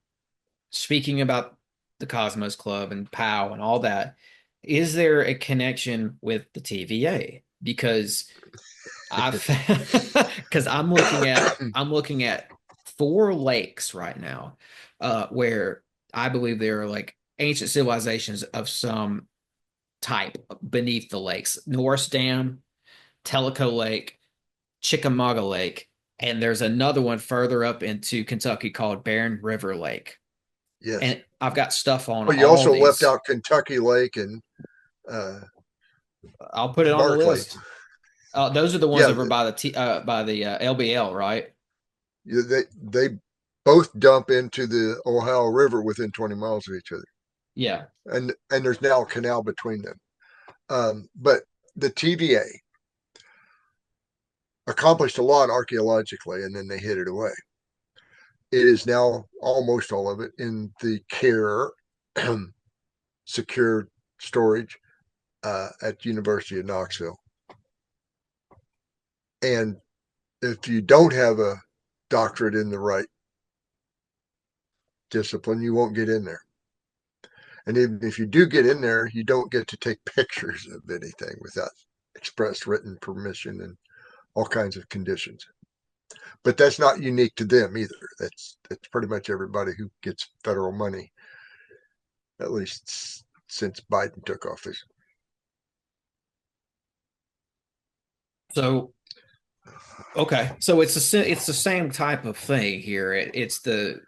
Speaking about the Cosmos Club and POW and all that, is there a connection with the TVA? Because I'm looking at 4 lakes right now, where I believe there are like ancient civilizations of some type beneath the lakes. Norris Dam, Tellico Lake, Chickamauga Lake, and there's another one further up into Kentucky called Barren River Lake. Yes. And I've got stuff on Well, you all also left these. out Kentucky Lake and uh, I'll put it on the Barclay. list. Those are the ones Yeah, over by the LBL, right? they both dump into the Ohio River within 20 miles of each other, Yeah. and there's now a canal between them. But the TVA accomplished a lot archaeologically, and then they hid it away. It is now almost all of it in the care, secure storage at University of Knoxville. And if you don't have a doctorate in the right discipline, you won't get in there. And even if you do get in there, you don't get to take pictures of anything without express written permission and all kinds of conditions. But that's not unique to them either. That's pretty much everybody who gets federal money, at least since Biden took office. So okay, so it's the same type of thing here. It's the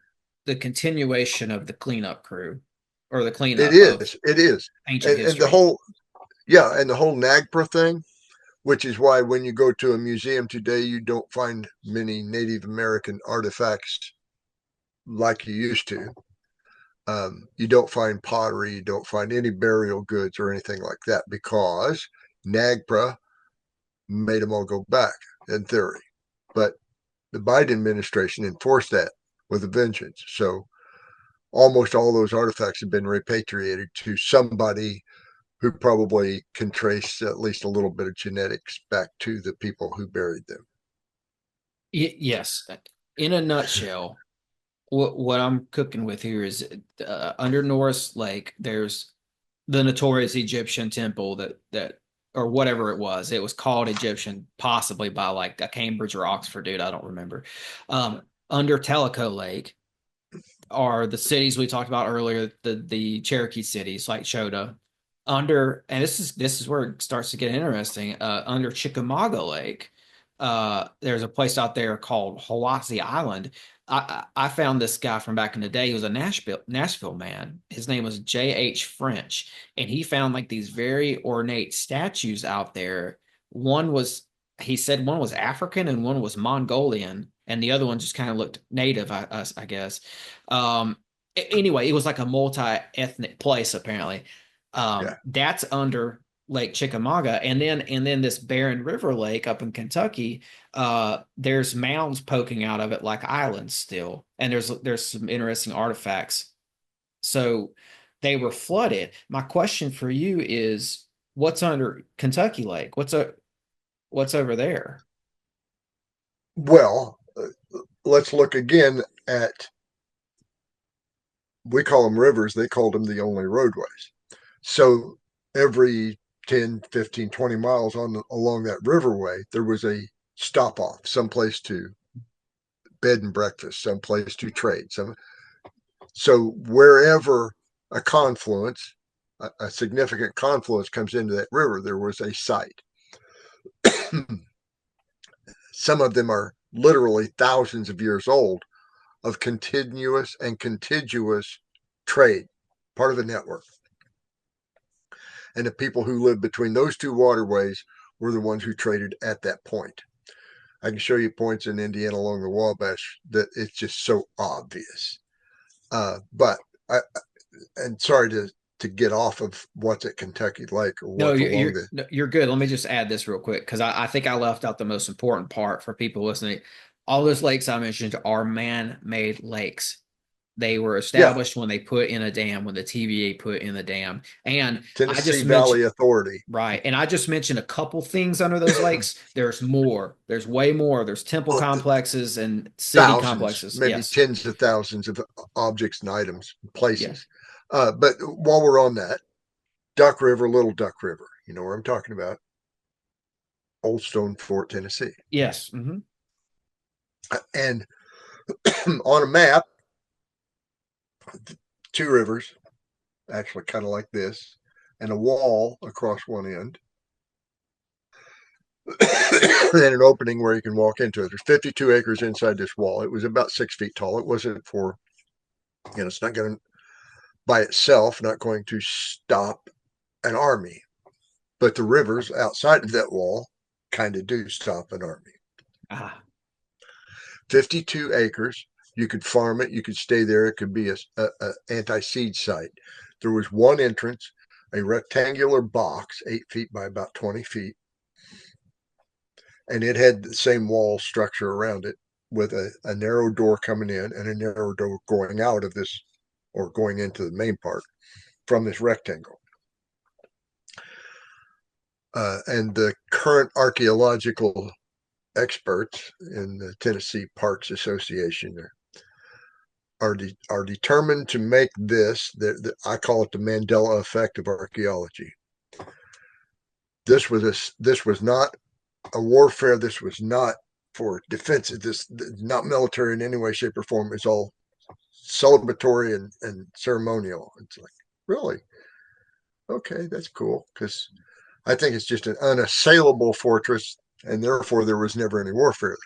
continuation of the cleanup crew, or the It cleanup of is. It is. ancient And the history. whole, and the whole NAGPRA thing, which is why when you go to a museum today, you don't find many Native American artifacts like you used to. You don't find pottery, you don't find any burial goods or anything like that because NAGPRA made them all go back in theory. But the Biden administration enforced that with a vengeance. So almost all those artifacts have been repatriated to somebody who probably can trace at least a little bit of genetics back to the people who buried them. Yes, in a nutshell, what I'm cooking with here is under Norris Lake. There's the notorious Egyptian temple that or whatever it was. It was called Egyptian, possibly by like a Cambridge or Oxford dude. I don't remember. Under Tellico Lake are the cities we talked about earlier, the Cherokee cities like Chota. And this is where it starts to get interesting. Under Chickamauga Lake, there's a place out there called Hawaii Island. I found this guy from back in the day. He was a Nashville man. His name was J.H. French, and he found like these very ornate statues out there. One was He said one was African and one was Mongolian, and the other one just kind of looked native, I guess. Anyway, it was like a multi-ethnic place apparently. Yeah. That's under Lake Chickamauga, and then this Barren River Lake up in Kentucky. There's mounds poking out of it like islands still, and there's some interesting artifacts. So they were flooded. My question for you is, what's under Kentucky Lake? What's over there? Well, let's look again at, we call them rivers, they called them the only roadways. So every 10, 15, 20 miles along that riverway, there was a stop off, someplace to bed and breakfast, someplace to trade. So wherever a confluence, a significant confluence comes into that river, there was a site. Some of them are literally thousands of years old of continuous and contiguous trade, part of the network. And the people who lived between those two waterways were the ones who traded at that point. I can show you points in Indiana along the Wabash that it's just so obvious. But and sorry to get off of what's at Kentucky Lake or No, what's you're along the. no, you're good. Let me just add this real quick because I think I left out the most important part for people listening. All those lakes I mentioned are man-made lakes. They were Yeah, established when they put in a dam, when the TVA put in the dam. And I Tennessee just mentioned, Valley Authority. right. And I just mentioned a couple things under those lakes. There's more. There's way more. There's temple complexes and city Thousands, complexes. maybe Yes. tens of thousands of objects and items, places. Yes. But while we're on that, Duck River, Little Duck River, you know where I'm talking about? Old Stone Fort, Tennessee. Yes. Mm-hmm. And on a map, two rivers, actually kind of like this, and a wall across one end. And an opening where you can walk into it. There's 52 acres inside this wall. It was about 6 feet tall. It wasn't for, it's not going to, by itself, not going to stop an army. But the rivers outside of that wall kind of do stop an army. 52 acres. You could farm it. You could stay there. It could be a anti-siege site. There was one entrance, a rectangular box, 8 feet by about 20 feet. And it had the same wall structure around it with a narrow door coming in and a narrow door going out of this, or going into the main part from this rectangle. And the current archaeological experts in the Tennessee Parks Association are determined to make this, I call it the Mandela effect of archaeology. This was not a warfare. This was not for defense. This not military in any way, shape, or form. It's all celebratory and ceremonial. It's like, really? Okay, that's cool, because I think it's just an unassailable fortress, and therefore there was never any warfare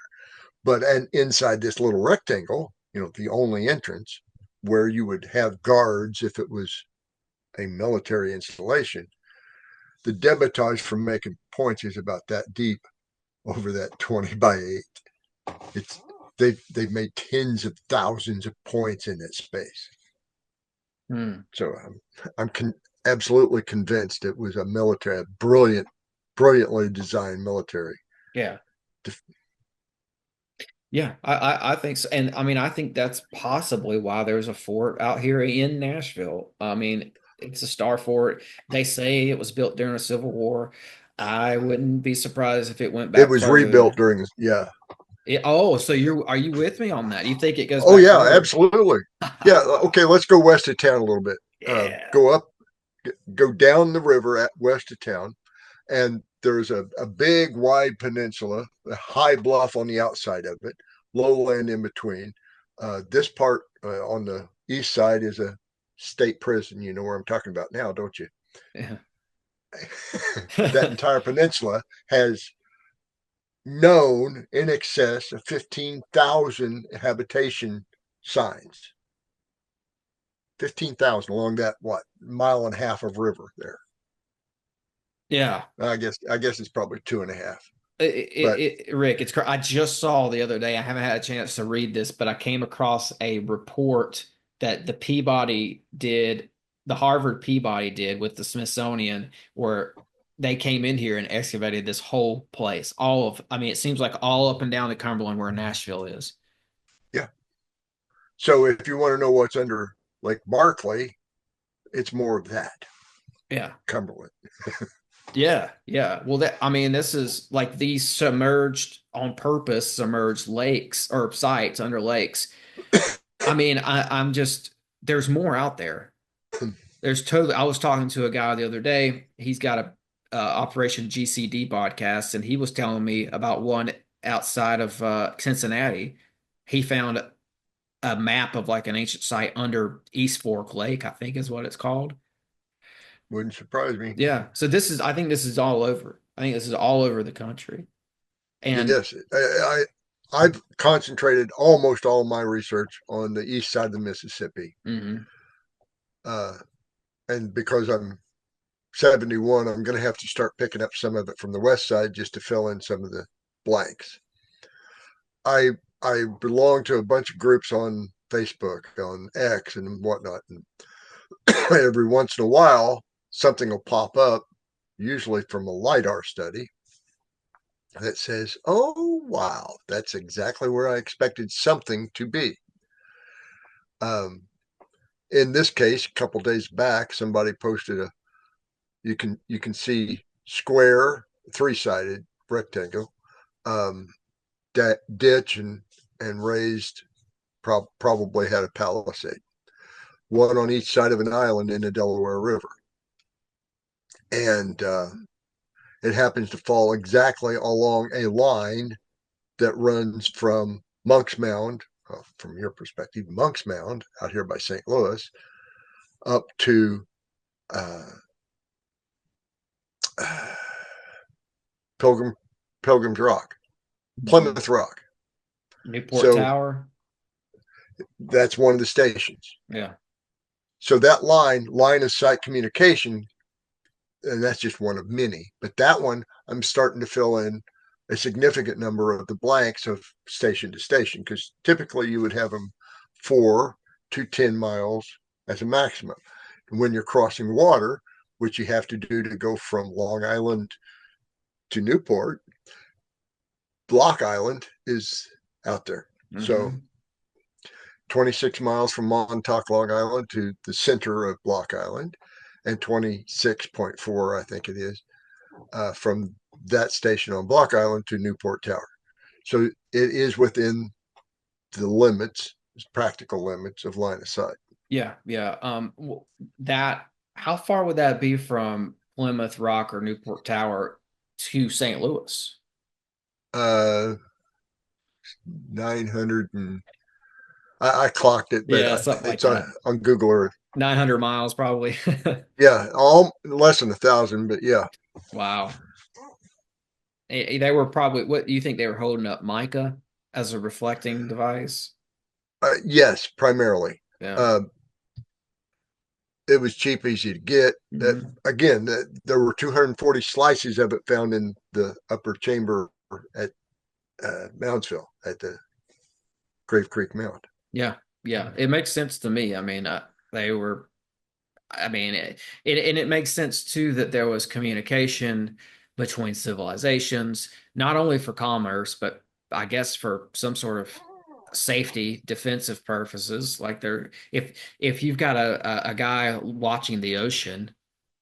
there. And inside this little rectangle, the only entrance where you would have guards if it was a military installation, the debitage from making points is about that deep over that 20 by 8. They've made tens of thousands of points in that space. So I'm absolutely convinced it was a brilliantly designed military. Yeah. Yeah, I think so. And I mean, I think that's possibly why there's a fort out here in Nashville. I mean, it's a star fort. They say it was built during a Civil War. I wouldn't be surprised if it went back. It was rebuilt during this. Yeah. So are you with me on that? You think it goes Oh, back yeah, further? Absolutely. Yeah. Okay. Let's go west of town a little bit. Yeah. Go down the river west of town. And there's a big wide peninsula, a high bluff on the outside of it, lowland in between. This part on the east side is a state prison. You know where I'm talking about now, don't you? Yeah. That entire peninsula has known in excess of 15,000 habitation signs. 15,000 along that, mile and a half of river there. Yeah. I guess it's probably 2.5. Rick, I just saw the other day, I haven't had a chance to read this, but I came across a report that the Harvard Peabody did with the Smithsonian, where they came in here and excavated this whole place. It seems like all up and down the Cumberland where Nashville is. Yeah. So if you want to know what's under Lake Barkley, it's more of that. Yeah. Cumberland. Yeah. Well, this is like these submerged lakes or sites under lakes. There's more out there. I was talking to a guy the other day. He's got a Operation GCD podcast, and he was telling me about one outside of Cincinnati. He found a map of like an ancient site under East Fork Lake, I think is what it's called. Wouldn't surprise me. Yeah. So I think this is all over. I think this is all over the country. And yes, I've concentrated almost all my research on the east side of the Mississippi. Mm-hmm. And because I'm 71, I'm going to have to start picking up some of it from the west side just to fill in some of the blanks. I belong to a bunch of groups on Facebook, on X and whatnot. And every once in a while, something will pop up, usually from a LiDAR study, that says, oh, wow, that's exactly where I expected something to be. In this case, a couple days back, somebody posted you can see square, 3-sided rectangle, ditch and raised, probably had a palisade, one on each side of an island in the Delaware River. And it happens to fall exactly along a line that runs from Monk's Mound, from your perspective, Monk's Mound out here by St. Louis, up to Pilgrim's Rock, Plymouth Rock. Newport So Tower. that's one of the stations. Yeah. So that line of sight communication, and that's just one of many. But that one, I'm starting to fill in a significant number of the blanks of station to station, because typically you would have them 4 to 10 miles as a maximum. And when you're crossing water, which you have to do to go from Long Island to Newport, Block Island is out there. Mm-hmm. So 26 miles from Montauk, Long Island to the center of Block Island, and 26.4, I think it is, from that station on Block Island to Newport Tower. So it is within the limits, practical limits of line of sight. Yeah, yeah. That, how far would that be from Plymouth Rock or Newport Tower to St. Louis? 900 and I clocked it, but Yeah, something like it's that. on Google Earth. 900 miles, probably. Yeah, all less than 1,000, but yeah. Wow. They were probably, what do you think they were holding up, mica as a reflecting device? Yes, primarily. Yeah. It was cheap, easy to get. That Mhm. again, there were 240 slices of it found in the upper chamber at Moundsville at the Grave Creek Mound. Yeah, yeah. It makes sense to me. I mean, they were, I mean, and it makes sense too that there was communication between civilizations, not only for commerce, but I guess for some sort of safety, defensive purposes. Like there, if you've got a guy watching the ocean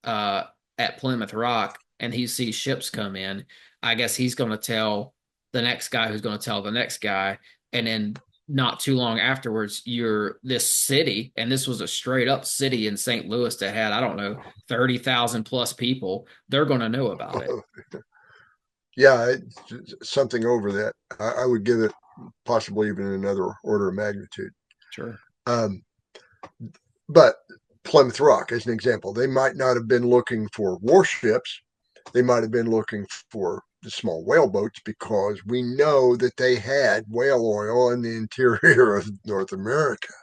uh, at Plymouth Rock and he sees ships come in, I guess he's going to tell the next guy who's going to tell the next guy, and then not too long afterwards, you're this city, and this was a straight up city in St. Louis that had, I don't know, 30,000 plus people. They're going to know about it. Yeah, something over that. I would give it possibly even another order of magnitude. Sure. But Plymouth Rock, as an example, they might not have been looking for warships. They might have been looking for the small whaleboats, because we know that they had whale oil in the interior of North America.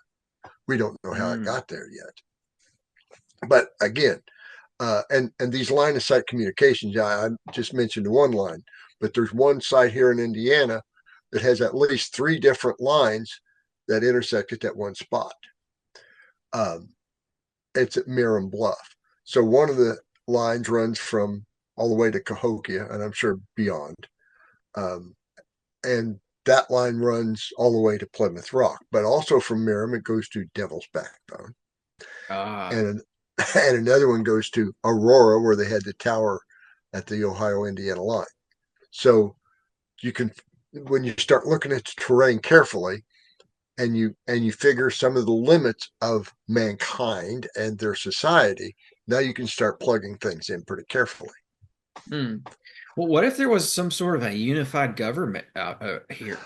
We don't know how it got there yet. But again, and these line of sight communications, I just mentioned one line, but there's one site here in Indiana that has at least 3 different lines that intersect at that one spot. It's at Miram Bluff. So one of the lines runs from all the way to Cahokia, and I'm sure beyond. And that line runs all the way to Plymouth Rock, but also from Miram, it goes to Devil's Backbone. And another one goes to Aurora, where they had the tower at the Ohio-Indiana line. So you can, when you start looking at the terrain carefully, and you figure some of the limits of mankind and their society, now you can start plugging things in pretty carefully. Well, what if there was some sort of a unified government out here?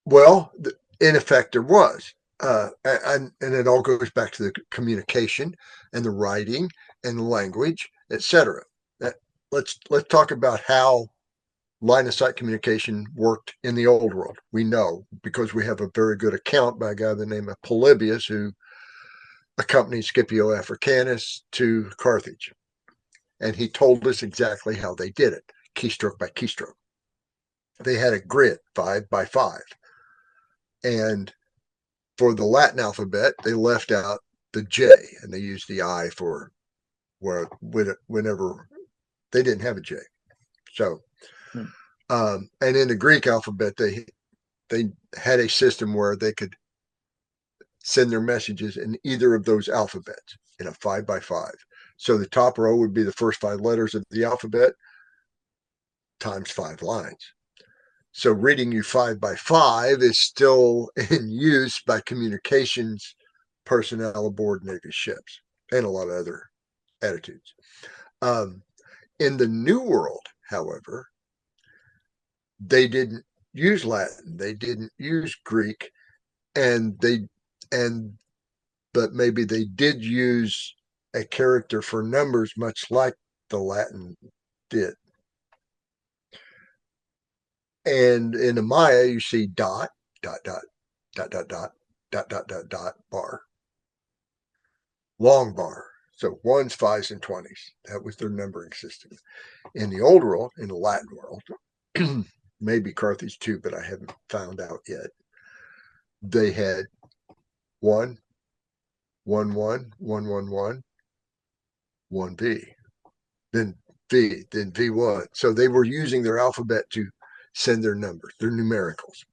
Well, in effect, there was. And it all goes back to the communication and the writing and the language, etc. Let's talk about how line of sight communication worked in the old world. We know because we have a very good account by a guy by the name of Polybius, who accompanied Scipio Africanus to Carthage. And he told us exactly how they did it, keystroke by keystroke. They had a grid 5 by 5. And for the Latin alphabet, they left out the J and they used the I for whenever they didn't have a J. So, and in the Greek alphabet, they had a system where they could send their messages in either of those alphabets in a 5 by 5. So the top row would be the first 5 letters of the alphabet times 5 lines. So reading you 5 by 5 is still in use by communications personnel aboard Navy ships and a lot of other attitudes. In the New World, however, they didn't use Latin, they didn't use Greek, and but maybe they did use a character for numbers, much like the Latin did. And in the Maya, you see dot, dot, dot, dot, dot, dot, dot, dot, dot, dot, bar, long bar. So ones, fives, and 20s. That was their numbering system. In the old world, in the Latin world, maybe Carthage too, but I haven't found out yet. They had 1, 1, 1, 1, 1, 1, 1V, then V, then V1. So they were using their alphabet to send their numbers, their numericals.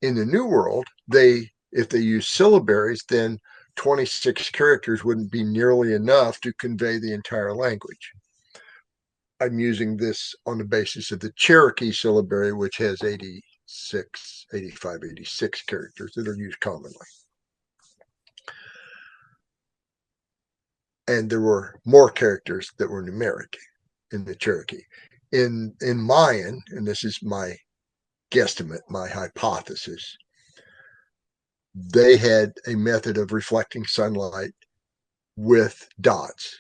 In the New World, if they use syllabaries, then 26 characters wouldn't be nearly enough to convey the entire language. I'm using this on the basis of the Cherokee syllabary, which has 86, 85, 86 characters that are used commonly. And there were more characters that were numeric in the Cherokee. In Mayan, and this is my guesstimate, my hypothesis, they had a method of reflecting sunlight with dots,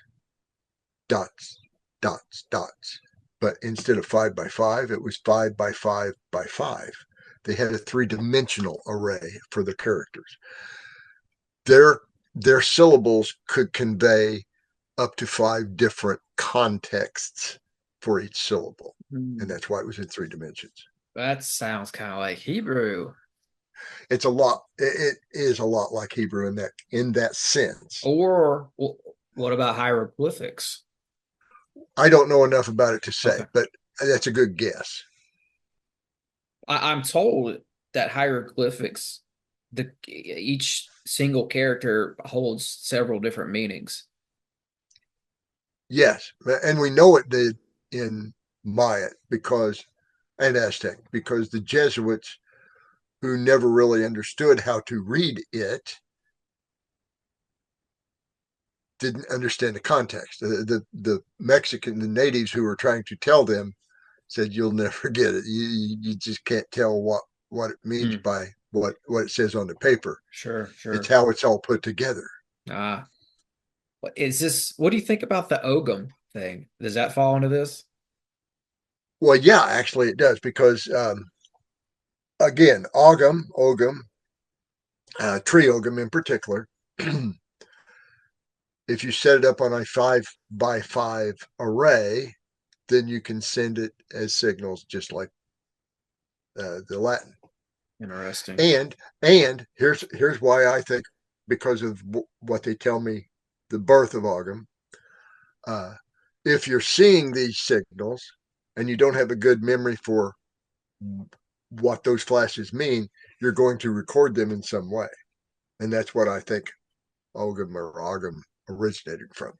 dots, dots, dots. But instead of 5 by 5, it was 5 by 5 by 5. They had a 3-dimensional array for the characters. Their syllables could convey up to 5 different contexts for each syllable. And that's why it was in 3 dimensions. That sounds kind of like Hebrew. It is a lot like Hebrew in that sense. Or what about hieroglyphics? I don't know enough about it to say, Okay. but that's a good guess. I'm told that hieroglyphics, each single character holds several different meanings. Yes, and we know it did in Maya and Aztec, because the Jesuits, who never really understood how to read it, didn't understand the context. The Mexican, the natives who were trying to tell them said, "You'll never get it. You just can't tell what it means by what it says on the paper." Sure. It's how it's all put together. What do you think about the Ogham thing? Does that fall into this? Well, yeah, actually it does, because again, Ogham, tree Ogham in particular, if you set it up on a 5 by 5 array, then you can send it as signals, just like the Latin. Interesting. And here's why I think, because of what they tell me, the birth of Ogham. If you're seeing these signals and you don't have a good memory for what those flashes mean, you're going to record them in some way. And that's what I think Ogham originated from.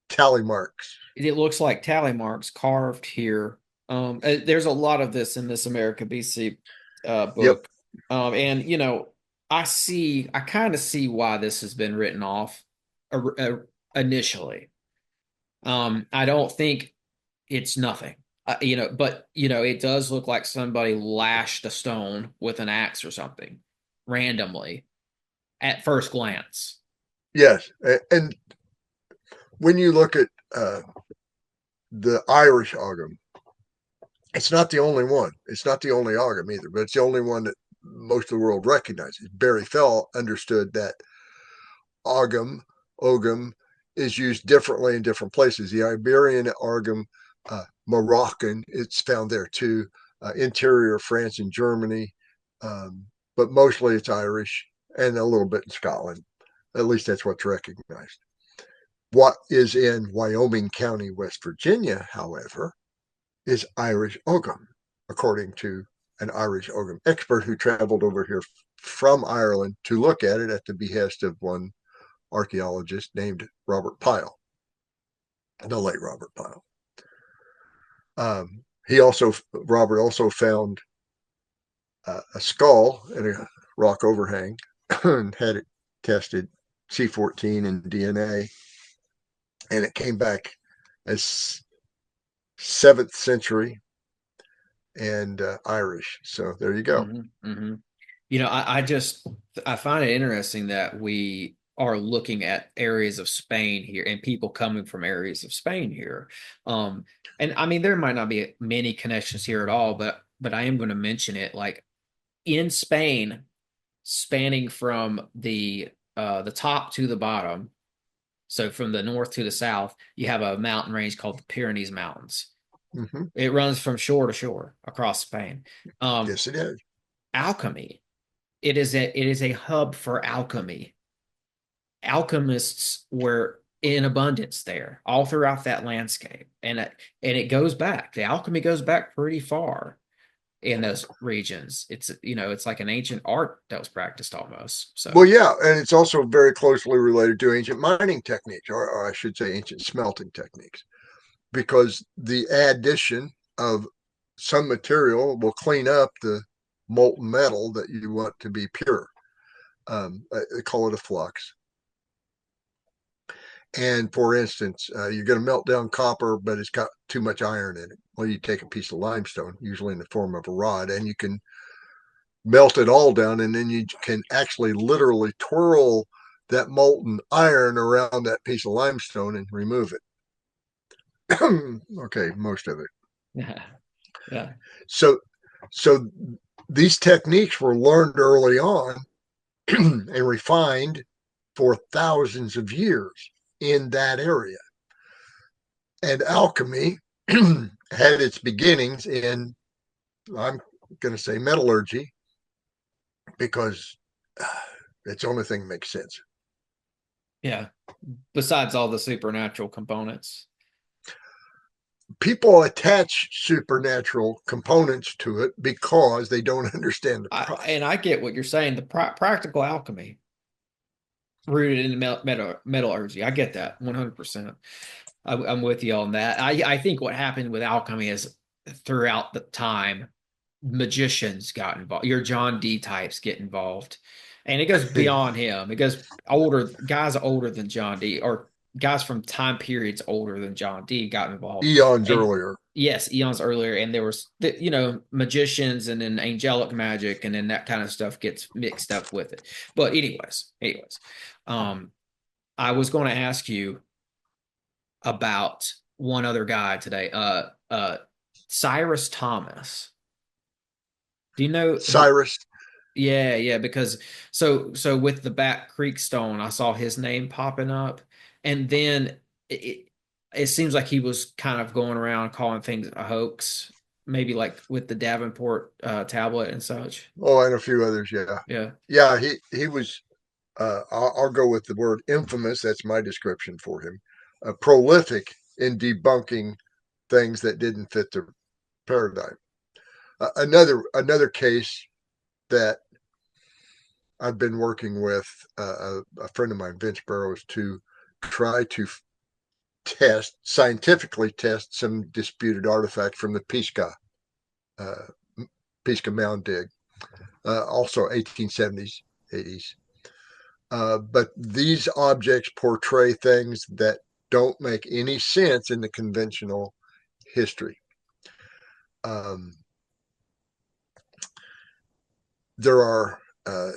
Tally marks. It looks like tally marks carved here. There's a lot of this in this America BC book. Yep. And I kind of see why this has been written off initially. I don't think it's nothing. But it does look like somebody lashed a stone with an axe or something randomly at first glance. Yes, and when you look at the Irish Ogham, it's not the only one. It's not the only Ogham either, but it's the only one that most of the world recognizes. Barry Fell understood that Ogham is used differently in different places. The Iberian Ogham, Moroccan, it's found there too. Interior France and Germany, but mostly it's Irish and a little bit in Scotland. At least that's what's recognized. What is in Wyoming County, West Virginia, however, is Irish Ogham, according to an Irish Ogham expert who traveled over here from Ireland to look at it at the behest of one archaeologist named Robert Pyle, the late Robert Pyle. Robert also found a skull and a rock overhang and had it tested C14 and DNA, and it came back as 7th century and Irish. So there you go. Mm-hmm, mm-hmm. I find it interesting that we are looking at areas of Spain here and people coming from areas of Spain here. And I mean, there might not be many connections here at all, but I am going to mention it. Like in Spain, spanning from the top to the bottom, so from the north to the south, you have a mountain range called the Pyrenees Mountains. Mm-hmm. It runs from shore to shore across Spain. Yes, it is. Alchemy. It is a hub for alchemy. Alchemists were in abundance there, all throughout that landscape, and it goes back. The alchemy goes back pretty far in those regions. It's it's like an ancient art that was practiced almost. So Well, yeah, and it's also very closely related to ancient mining techniques, or I should say ancient smelting techniques, because the addition of some material will clean up the molten metal that you want to be pure. They call it a flux. And for instance, you're going to melt down copper, but it's got too much iron in it. Well, you take a piece of limestone, usually in the form of a rod, and you can melt it all down, and then you can actually literally twirl that molten iron around that piece of limestone and remove it. Okay, most of it. yeah. So these techniques were learned early on and refined for thousands of years in that area. And alchemy had its beginnings in, I'm going to say, metallurgy, because it's the only thing that makes sense. Yeah. Besides all the supernatural components. People attach supernatural components to it because they don't understand the process. And I get what you're saying. The practical alchemy rooted in metallurgy. I get that 100%. I'm with you on that. I think what happened with alchemy is throughout the time, magicians got involved. Your John Dee types get involved, and it goes beyond him. It goes guys older than John Dee, or guys from time periods older than John Dee got involved. Eons earlier. Yes, eons earlier, and there was magicians, and then angelic magic, and then that kind of stuff gets mixed up with it. But anyways, I was going to ask you about one other guy today, Cyrus Thomas. Do you know Cyrus? Yeah, because so with the Back Creek stone, I saw his name popping up, and then it seems like he was kind of going around calling things a hoax, maybe like with the Davenport tablet and such. Oh, and a few others, yeah. He was. I'll go with the word infamous. That's my description for him. Prolific in debunking things that didn't fit the paradigm. Another case that I've been working with a friend of mine, Vince Burrows, to try to scientifically test some disputed artifacts from the Pisgah mound dig, also 1870s, 80s. But these objects portray things that don't make any sense in the conventional history. There are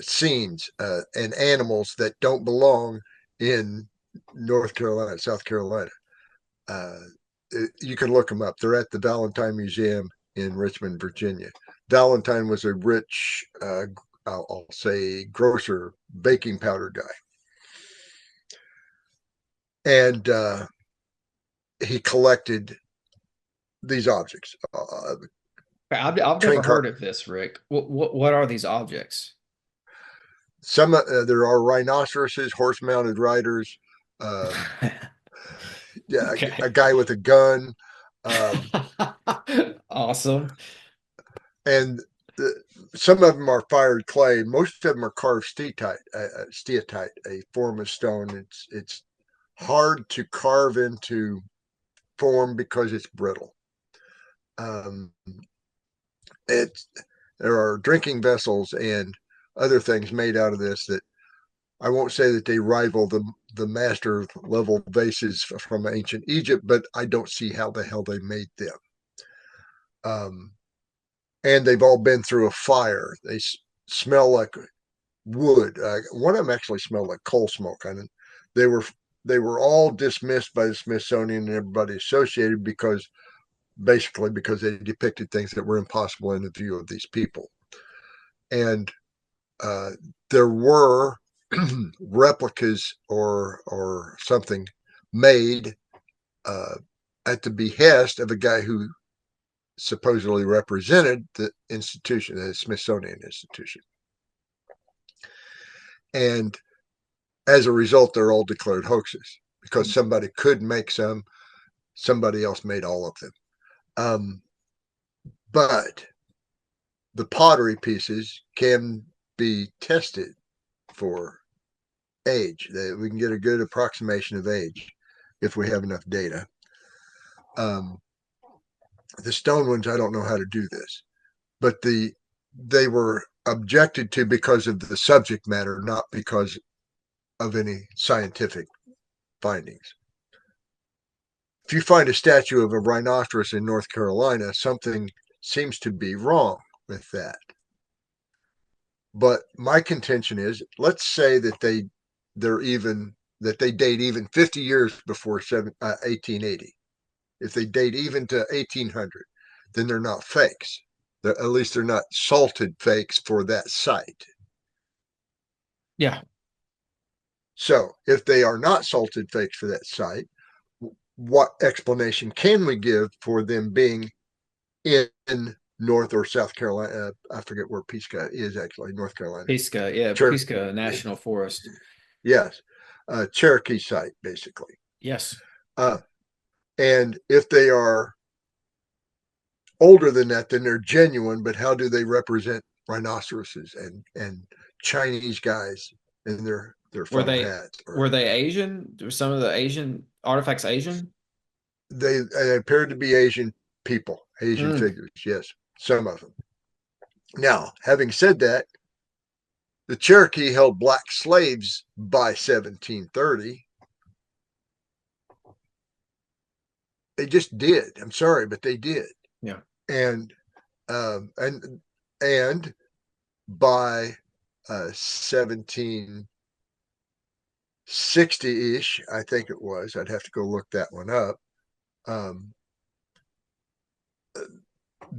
scenes and animals that don't belong in North Carolina, South Carolina. You can look them up. They're at the Valentine Museum in Richmond, Virginia. Valentine was a rich, I'll say, grocer, baking powder guy. And he collected these objects. I've never heard of this, Rick. What are these objects? Some there are rhinoceroses, horse-mounted riders. Okay. A guy with a gun. Awesome. And some of them are fired clay. Most of them are carved steatite, a form of stone. It's hard to carve into form because it's brittle. There are drinking vessels and other things made out of this that I won't say that they rival the master level vases from ancient Egypt, but I don't see how the hell they made them. And they've all been through a fire. They smell like wood. One of them actually smelled like coal smoke. And they were all dismissed by the Smithsonian and everybody associated because they depicted things that were impossible in the view of these people. And there were replicas or something made at the behest of a guy who supposedly represented the institution, the Smithsonian Institution. And as a result, they're all declared hoaxes because somebody could make somebody else made all of them. But the pottery pieces can be tested for age. We can get a good approximation of age if we have enough data. The stone ones, I don't know how to do this, but they were objected to because of the subject matter, not because of any scientific findings. If you find a statue of a rhinoceros in North Carolina, something seems to be wrong with that. But my contention is, let's say that they date even 50 years before 1880. If they date even to 1800, then they're not fakes. At least they're not salted fakes for that site. Yeah. So if they are not salted fakes for that site, what explanation can we give for them being in North or South Carolina? I forget where Pisgah is actually, North Carolina. Pisgah, yeah, Pisgah National Forest. Yes. Cherokee site, basically. Yes. And if they are older than that, then they're genuine, but how do they represent rhinoceroses and Chinese guys in their funnel hats? Were they Asian? Were some of the Asian artifacts Asian? They appeared to be Asian people, Asian figures, yes, some of them. Now, having said that, the Cherokee held black slaves by 1730. They just did. I'm sorry, but they did. Yeah. And by 1760-ish, I think it was. I'd have to go look that one up.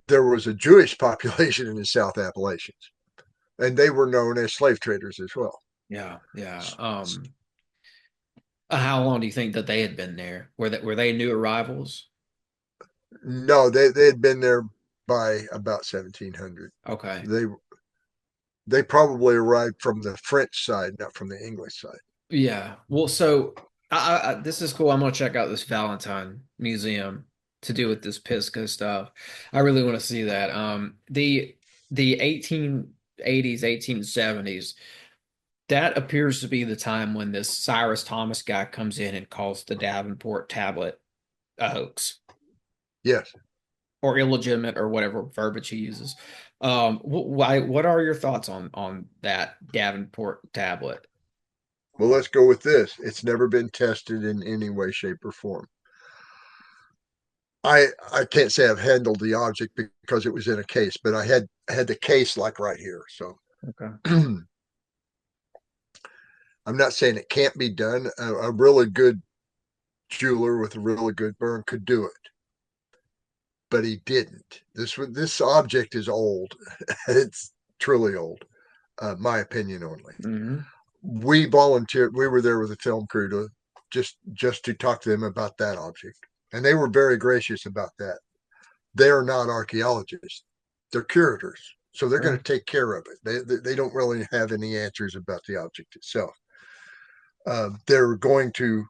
There was a Jewish population in the South Appalachians, and they were known as slave traders as well. Yeah, yeah. How long do you think that they had been there? Were they new arrivals? No, they had been there by about 1700. Okay. They probably arrived from the French side, not from the English side. Yeah. Well, so this is cool. I'm gonna check out this Valentine Museum to do with this Pisgah stuff. I really want to see that. The 1880s, 1870s, that appears to be the time when this Cyrus Thomas guy comes in and calls the Davenport tablet a hoax. Yes. Or illegitimate, or whatever verbiage he uses. What are your thoughts on that Davenport tablet? Well, let's go with this. It's never been tested in any way, shape, or form. I can't say I've handled the object because it was in a case, but I had the case like right here. So Okay. I'm not saying it can't be done. A really good jeweler with a really good burn could do it, but he didn't. This object is old. It's truly old, my opinion only. Mm-hmm. We volunteered. We were there with a film crew to just to talk to them about that object, and they were very gracious about that. They are not archaeologists; they're curators, so they're going to take care of it. They don't really have any answers about the object itself. They're going to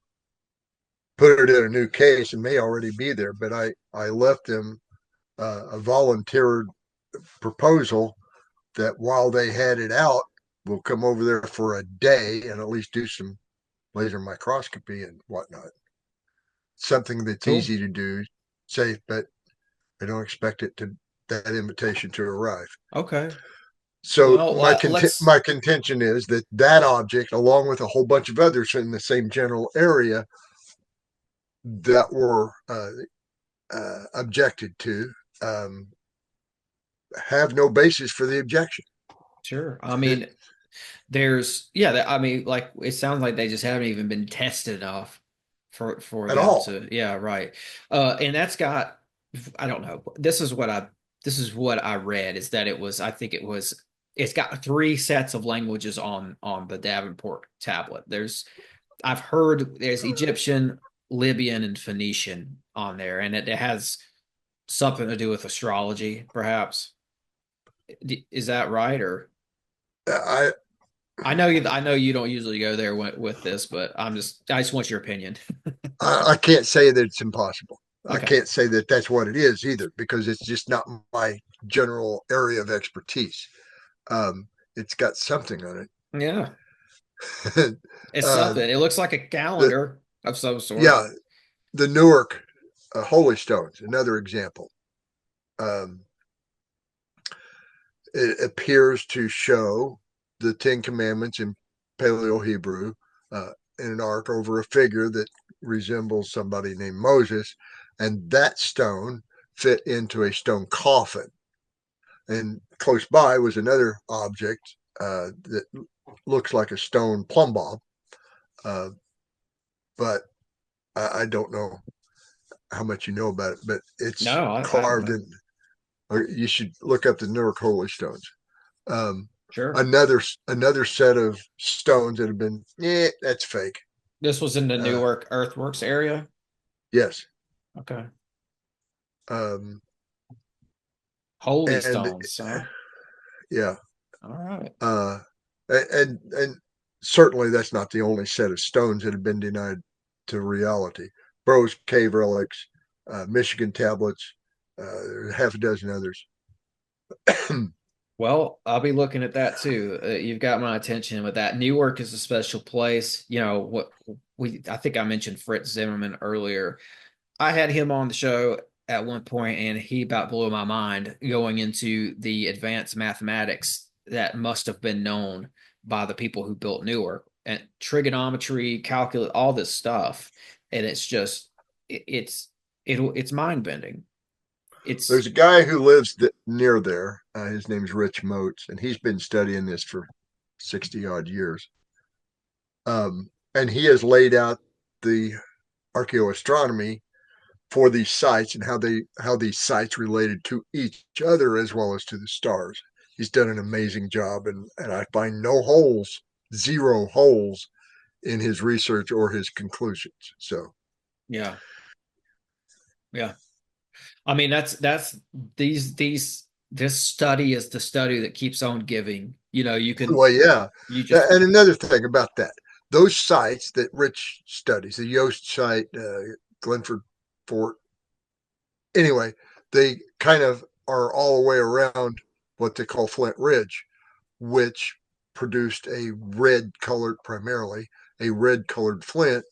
put it in a new case and may already be there, but I left them a volunteered proposal that while they had it out, we'll come over there for a day and at least do some laser microscopy and whatnot. Something that's easy to do, safe, but I don't expect that invitation to arrive. Okay. So well, my contention is that object, along with a whole bunch of others in the same general area that were objected to, have no basis for the objection. Sure. I mean, There's yeah, I mean, like it sounds like they just haven't even been tested enough for at them all. to yeah, right. And that's got I don't know. This is what I read is that it was I think it was it's got three sets of languages on the Davenport tablet. I've heard there's Egyptian, Libyan, and Phoenician on there, and it has something to do with astrology, perhaps. Is that right? Or I I know you don't usually go there with this, but I just want your opinion. I can't say that it's impossible. I Okay. can't say that that's what it is either because it's just not my general area of expertise. It's got something on Yeah, it. it's uh, something. It looks like a the calendar of some sort. yeah, the Newark Holy Stones, another example. Um, it appears to show the Ten Commandments in Paleo-Hebrew in an ark over a figure that resembles somebody named Moses, and that stone fit into a stone coffin. And close by was another object that looks like a stone plumb bob, uh, but I don't know how much you know about it. But it's No, I don't carved know. in. Or you should look up the Newark Holy Stones. Um, Sure. another set of stones that have been that's fake. This was in the Uh, Newark Earthworks area. yes. Okay. Um, Holy and stones, huh? yeah. All right. Uh, and certainly that's not the only set of stones that have been denied to reality. Bros Cave relics, Michigan tablets, half a dozen others. Well, I'll be looking at that too. You've got my attention with that. Newark is a special place. You know what I think I mentioned Fritz Zimmerman earlier. I had him on the show at one point, and he about blew my mind going into the advanced mathematics that must have been known by the people who built Newark and trigonometry, calculus, all this stuff. And it's just it's mind bending. It's There's a guy who lives near there. His name's Rich Moats, and he's been studying this for 60 odd years. And he has laid out the archaeoastronomy for these sites and how these sites related to each other as well as to the stars. He's done an amazing job, and I find no holes, zero holes in his research or his conclusions. So, yeah, yeah. I mean, that's this study is the study that keeps on giving. You know, well, yeah. you just And another thing about that, those sites that Rich studies, the Yost site, Glenford Fort, anyway, they kind of are all the way around what they call Flint Ridge, which produced a red colored, primarily a red colored flint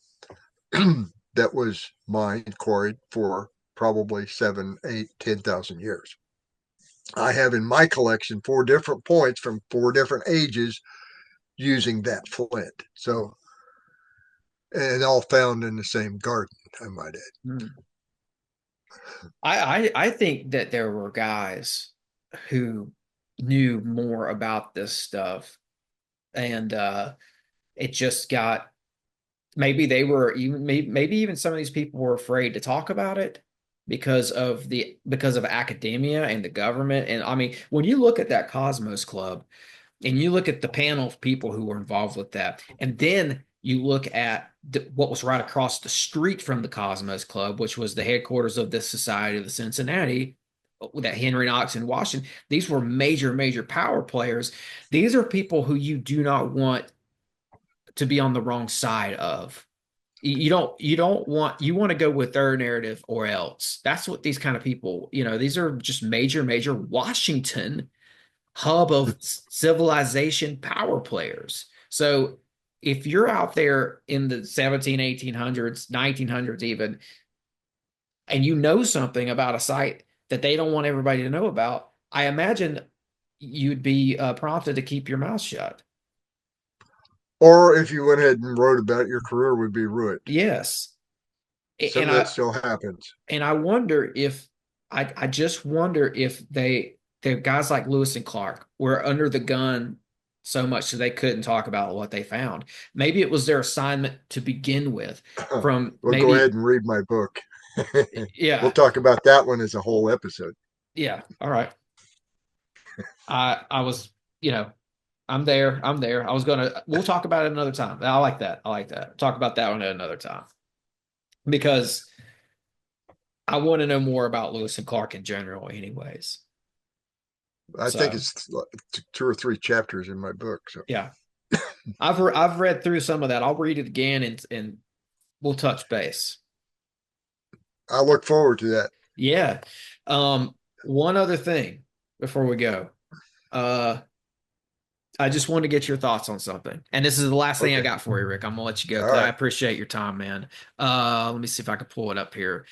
that was mined, quarried for probably 7, 8, 10,000 years. I have in my collection 4 different points from 4 different ages using that flint. So, and all found in the same garden, I might add. hmm. I think that there were guys who knew more about this stuff, and it just got maybe they were even maybe even some of these people were afraid to talk about it because of academia and the government. And I mean, when you look at that Cosmos Club and you look at the panel of people who were involved with that, and then you look at what was right across the street from the Cosmos Club, which was the headquarters of the Society of the Cincinnati, that Henry Knox in Washington. These were major power players. These are people who you do not want to be on the wrong side of. You don't want you want to go with their narrative or else. That's what these kind of people, you know, these are just major Washington hub of civilization power players. So if you're out there in the 17, 1800s, 1900s even, and you know something about a site that they don't want everybody to know about, I imagine you'd be prompted to keep your mouth shut. Or if you went ahead and wrote about it, your career would be ruined. Yes. Some And of that still happens. I wonder if I just wonder if the guys like Lewis and Clark were under the gun so much so they couldn't talk about what they found. Maybe it was their assignment to begin with. From Well, go maybe, ahead and read my book. We'll yeah, talk about that one as a whole episode. yeah. All right. I was, you know, I'm there. I'm there. We'll talk about it another time. I like that. I like that. Talk about that one at another time because I want to know more about Lewis and Clark in general, anyways. I think it's 2 or 3 chapters in my book. So yeah, I've read through some of that. I'll read it again and we'll touch base. I look forward to that. Yeah. One other thing before we go. I just wanted to get your thoughts on something. And this is the last thing I got for you, Rick. I'm gonna let you go. All right. I appreciate your time, man. Let me see if I can pull it up here.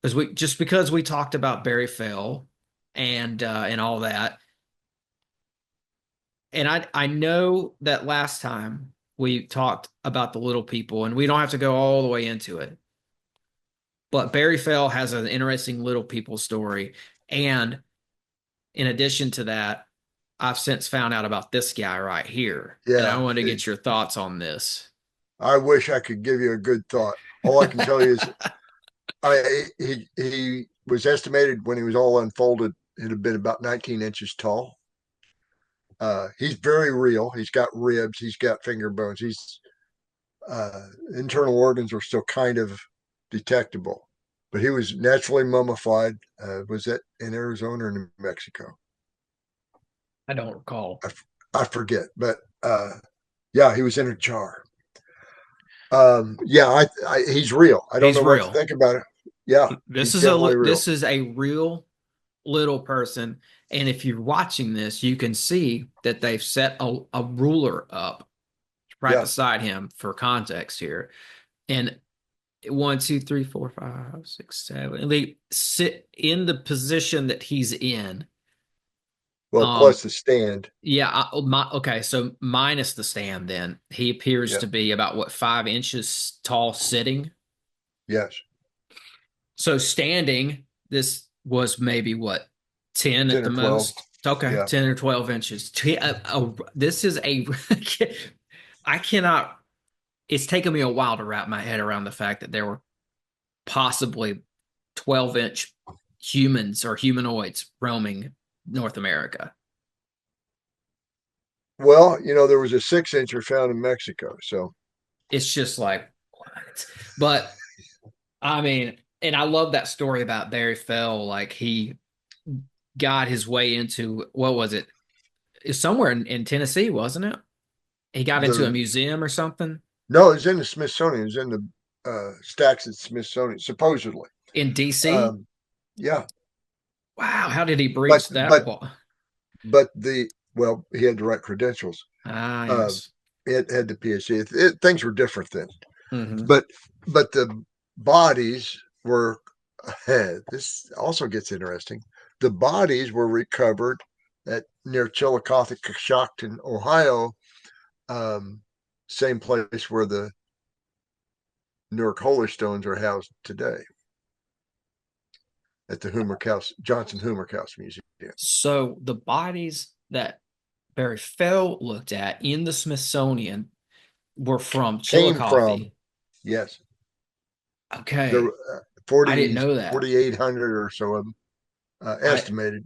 Because we talked about Barry Fell and all that. And I know that last time we talked about the little people, and we don't have to go all the way into it. But Barry Fell has an interesting little people story. And in addition to that, I've since found out about this guy right here. Yeah. And I want to get your thoughts on this. I wish I could give you a good thought. All I can tell you is he was estimated when he was all unfolded, it had been about 19 inches tall. He's very real. He's got ribs. He's got finger bones. He's internal organs are still kind of detectable, but he was naturally mummified. Was that in Arizona or New Mexico? I don't recall. I forget, but yeah, he was in a jar. Yeah, he's real. I don't know what to think about it. Yeah, this is a real little person, and if you're watching this, you can see that they've set a ruler up right beside him for context here, and 1, 2, 3, 4, 5, 6, 7. And they sit in the position that he's in. Well, plus the stand. Yeah. Okay. So minus the stand, then he appears to be about 5 inches tall sitting. Yes. So standing, this was maybe 10 at the 12. most. Okay. Yeah. 10 or 12 inches. This is I cannot, it's taken me a while to wrap my head around the fact that there were possibly 12-inch humans or humanoids roaming North America. Well, there was a 6-incher found in Mexico, so it's just like what? But I mean, and I love that story about Barry Fell. Like he got his way into what was it? It's somewhere in Tennessee, wasn't it? He got into a museum or something. No, it was in the Smithsonian. It was in the stacks at Smithsonian, supposedly in DC. Yeah. Wow, how did he breach that wall? But he had the right credentials. Yes. It had the PhD. Things were different then. Mm-hmm. But the bodies were. This also gets interesting. The bodies were recovered near Chillicothe, Coshocton, Ohio. Same place where the Newark Holy Stones are housed today, at the Johnson Humrick House Museum. So the bodies that Barry Fell looked at in the Smithsonian were from Chillicothe. Yes. Okay. There were, I didn't know that. 4,800 or so of them estimated.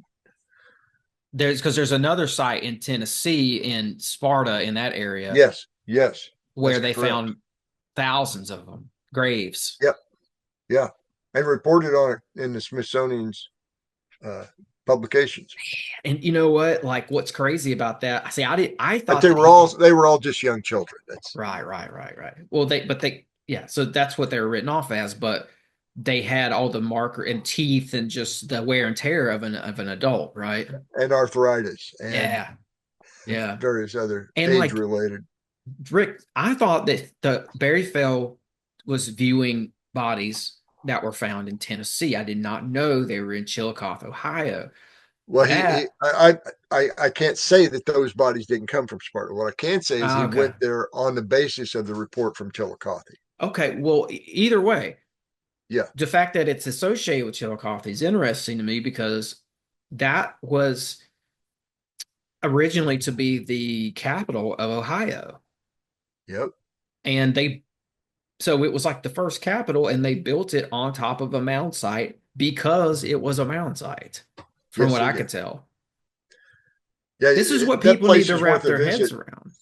There's another site in Tennessee, in Sparta, in that area. Yes. Where they found thousands of them, graves. Yep. Yeah. And reported on it in the Smithsonian's publications. And you know what? Like, what's crazy about that? I thought they were all just young children. That's right. Well, so that's what they were written off as, but they had all the marker and teeth and just the wear and tear of an adult, right? And arthritis and various other age related. Rick, I thought that the Barry Fell was viewing bodies that were found in Tennessee. I did not know they were in Chillicothe, Ohio. Well, I can't say that those bodies didn't come from Sparta. What I can say is he went there on the basis of the report from Chillicothe. Okay, well, either way, yeah, the fact that it's associated with Chillicothe is interesting to me because that was originally to be the capital of Ohio. Yep. And so it was like the first capital, and they built it on top of a mound site because it was a mound site, from Yes, what they I did. could tell. Yeah, This is what that people need place to is wrap worth a their heads visit. around.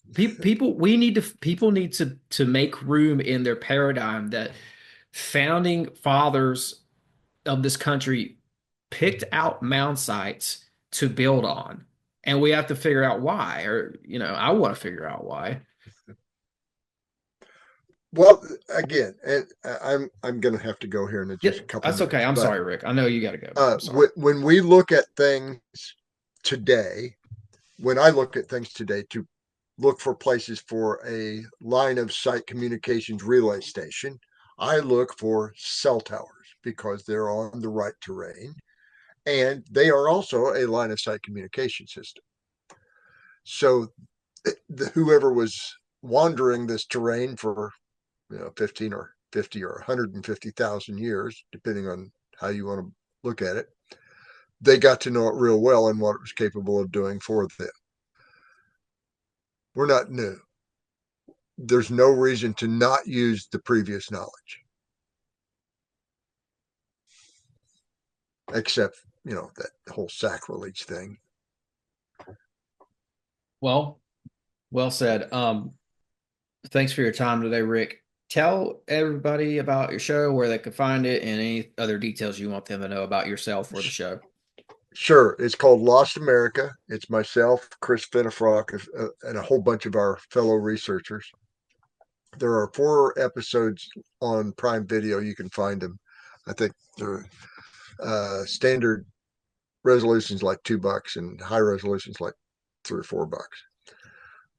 People need to make room in their paradigm that founding fathers of this country picked out mound sites to build on. And we have to figure out why, or, I want to figure out why. Well, again, and I'm going to have to go here in Yeah, just a couple that's minutes. okay. I'm but, sorry, Rick. I know you got to go. I'm sorry. when we look at things today, when I look at things today to look for places for a line of sight communications relay station, I look for cell towers because they're on the right terrain, and they are also a line of sight communication system. So whoever was wandering this terrain for 15 or 50 or 150,000 years, depending on how you want to look at it, they got to know it real well and what it was capable of doing for them. We're not new. There's no reason to not use the previous knowledge, except that whole sacrilege thing. Well said. Thanks for your time today, Rick. Tell everybody about your show, where they can find it, and any other details you want them to know about yourself or the show. Sure. It's called Lost America. It's myself, Chris Finnefrock, and a whole bunch of our fellow researchers. There are 4 episodes on Prime Video. You can find them. I think they're standard resolutions like $2, and high resolutions like $3 or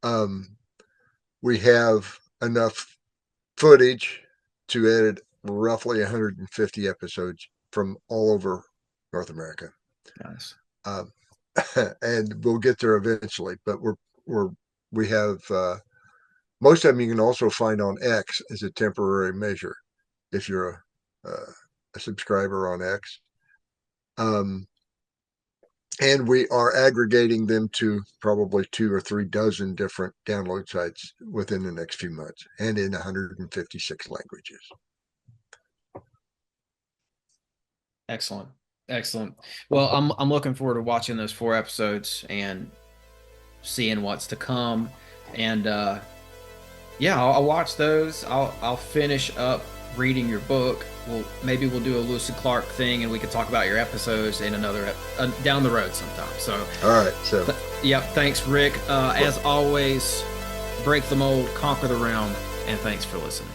$4. We have enough footage to edit roughly 150 episodes from all over North America. Nice. And we'll get there eventually, but we have most of them you can also find on X as a temporary measure if you're a subscriber on X. And we are aggregating them to probably 2 or 3 dozen different download sites within the next few months, and in 156 languages. Excellent. Well, I'm looking forward to watching those 4 episodes and seeing what's to come. And I'll watch those. I'll finish up reading your book. Maybe we'll do a Lucy Clark thing, and we can talk about your episodes in another down the road sometime. So, all right. So, thanks, Rick. As always, break the mold, conquer the realm, and thanks for listening.